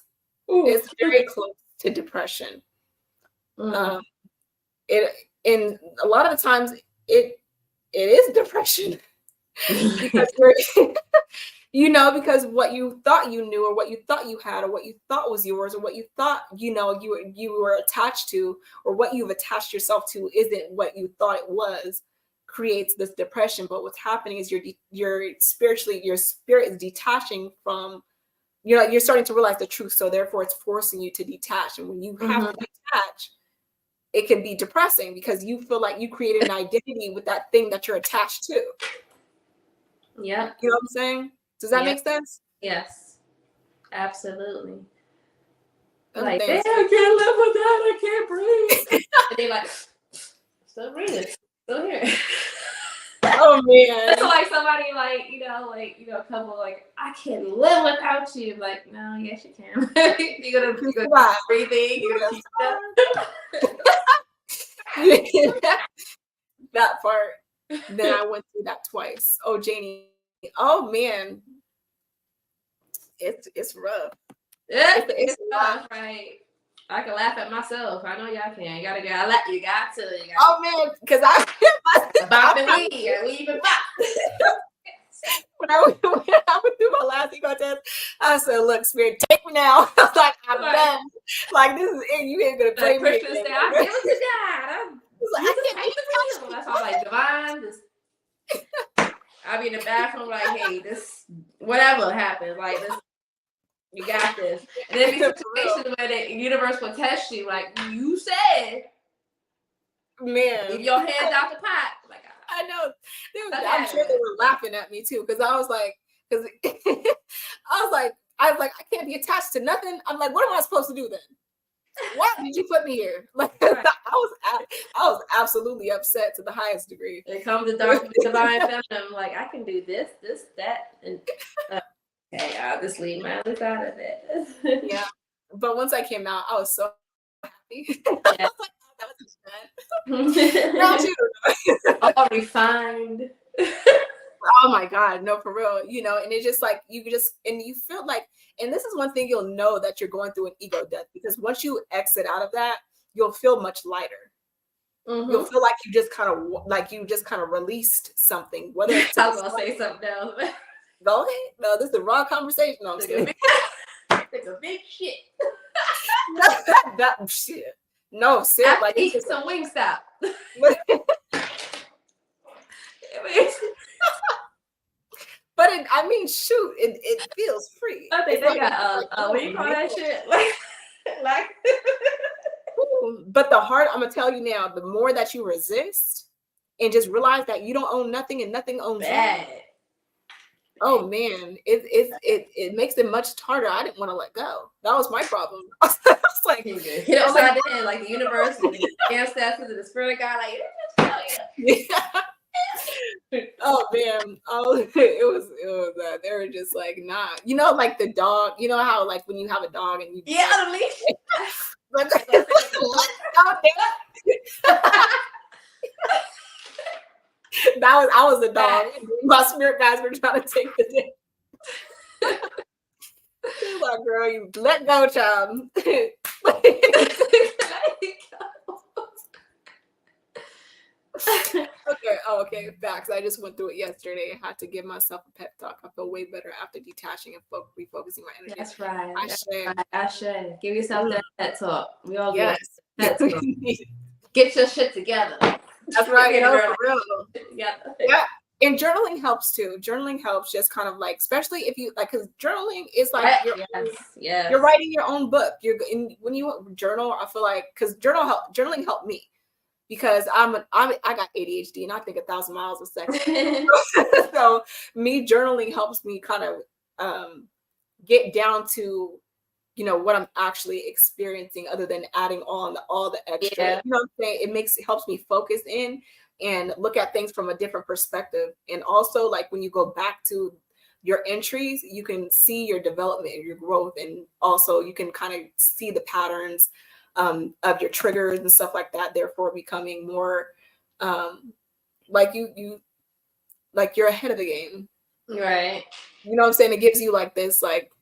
very close to depression. And a lot of the times it is depression because because what you thought you knew or what you thought you had or what you thought was yours or what you thought you were attached to or what you've attached yourself to isn't what you thought it was, creates this depression. But what's happening is your spirit is detaching from, you're starting to realize the truth, so therefore it's forcing you to detach. And when you have to detach, it can be depressing because you feel like you created an identity with that thing that you're attached to. Yeah. You know what I'm saying? Does that make sense? Yes, absolutely. Damn, I can't live with that. I can't breathe. And they like, still breathing, still here. Oh man. It's like somebody a couple like, I can't live without you. Like, no, yes you can. you're gonna keep breathing. You're gonna keep that part. Then I went through that twice. Oh, Janie. Oh man. It's rough. It's rough, right? I can laugh at myself. I know y'all can. You got to. Oh man, because I bop and we even bop. when I went through my last ego test, I said, "Look, Spirit, take me now." I was like, "I'm done. Like this is it. You ain't gonna play me." Christian said, "I give it to God. I can't Take the wheel." That's why I'm like, Divine, this. I'll be in the bathroom like, "Hey, this whatever happens, like this, you got this." And then be situations where the universe will test you, like you said, man, leave your hands out the pot. Like I know. I'm sure they were laughing at me too, because I was like, I can't be attached to nothing. I'm like, what am I supposed to do then? Why did you put me here? Like, right. I was absolutely upset to the highest degree. It comes to dark divine feminine. Like, I can do this, that, and okay, I'll just leave my other side of it. Yeah, but once I came out, I was so happy. Yeah. I was like, oh, that was not you. All refined. Oh my God, no, for real. You know, and it's just like you feel like, and this is one thing you'll know that you're going through an ego death, because once you exit out of that, you'll feel much lighter. Mm-hmm. You'll feel like you just kind of released something. Whether it's I was gonna say something else. Go ahead. No, this is the raw conversation. No, I'm Take a big shit. that shit. No, sit like eat some Wingstop. But shoot, it feels free. I think they got what do you call that shit? Like but the heart, I'm gonna tell you now, the more that you resist and just realize that you don't own nothing and nothing owns you. Oh man, it makes it much harder. I didn't want to let go. That was my problem. I was like, hit upside the head, like the universe and the ancestors and the spirit of God, like oh man, it was they were just like, nah, you know, like the dog, you know how like when you have a dog and you the leash. I was the dog. My spirit guys were trying to take the day. Like, girl, you let go, child. Okay, facts. I just went through it yesterday. I had to give myself a pep talk. I feel way better after detaching and refocusing my energy. That's right. I should give yourself that pep talk. We all get that talk. Get your shit together. That's right. You know, for real. Yeah. And journaling helps too. Journaling helps, just kind of like, especially if you like, because journaling is like you're writing your own book. When you journal, I feel like, because journaling helped me, because I got ADHD and I think 1,000 miles a second. So me journaling helps me kind of get down to, you know, what I'm actually experiencing, other than adding on all the extra. Yeah. You know what I'm saying? It helps me focus in and look at things from a different perspective. And also, like, when you go back to your entries, you can see your development and your growth, and also you can kind of see the patterns of your triggers and stuff like that, therefore becoming more like you like you're ahead of the game, right? You know what I'm saying? It gives you like this like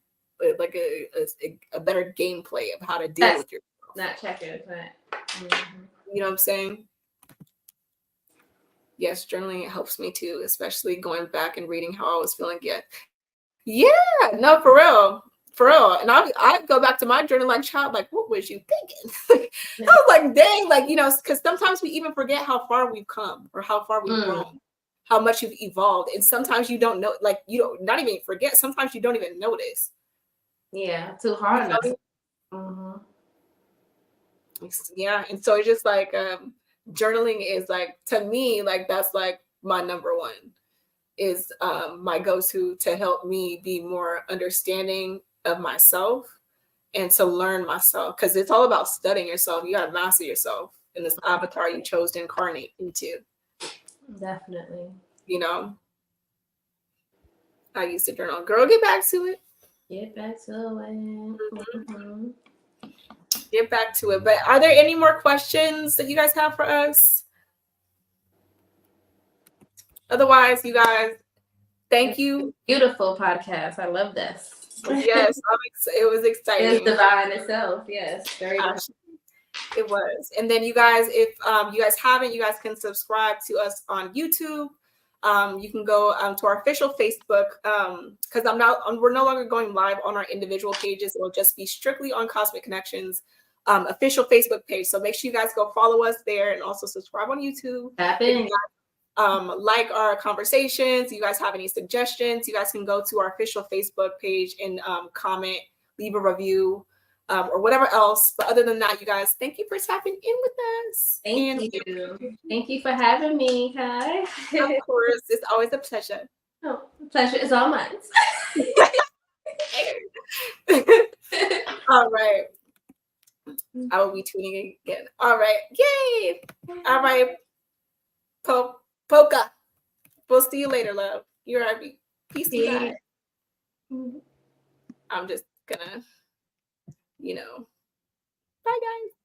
a better gameplay of how to deal with yourself. Not checkers, right? Mm-hmm. You know what I'm saying? Yes, journaling helps me too, especially going back and reading how I was feeling. Yeah, no, for real. And I go back to my journal like, child, like, what was you thinking? I was like, dang, like, you know, because sometimes we even forget how far we've come or how far we've grown, how much you've evolved. And sometimes you don't know, like, you don't, not even forget, sometimes you don't even notice. Yeah, too hard. You know? Yeah, and so it's just like, journaling is like, to me, like, that's like my number one, is my go-to to help me be more understanding of myself and to learn myself, because it's all about studying yourself. You got to master yourself in this avatar you chose to incarnate into. Definitely. You know, I used to journal. Girl, get back to it. Get back to it. Mm-hmm. Get back to it. But are there any more questions that you guys have for us? Otherwise, you guys, thank you. Beautiful podcast. I love this. Yes, it was exciting. It's divine itself. Yes, very divine. It was. And then you guys, if you guys haven't, you guys can subscribe to us on YouTube. You can go to our official Facebook because we're no longer going live on our individual pages. It'll just be strictly on Kozmic Konnectionz official Facebook page. So make sure you guys go follow us there and also subscribe on YouTube. Like our conversations. You guys have any suggestions, you guys can go to our official Facebook page and comment, leave a review, or whatever else. But other than that, you guys, thank you for tapping in with us. Thank you. Thank you for having me, Kai. Of course, it's always a pleasure. Oh, the pleasure is all mine. All right. I will be tuning in again. All right. Yay. All right. Polka. We'll see you later, love. You're right. Peace to God. I'm just gonna, bye guys.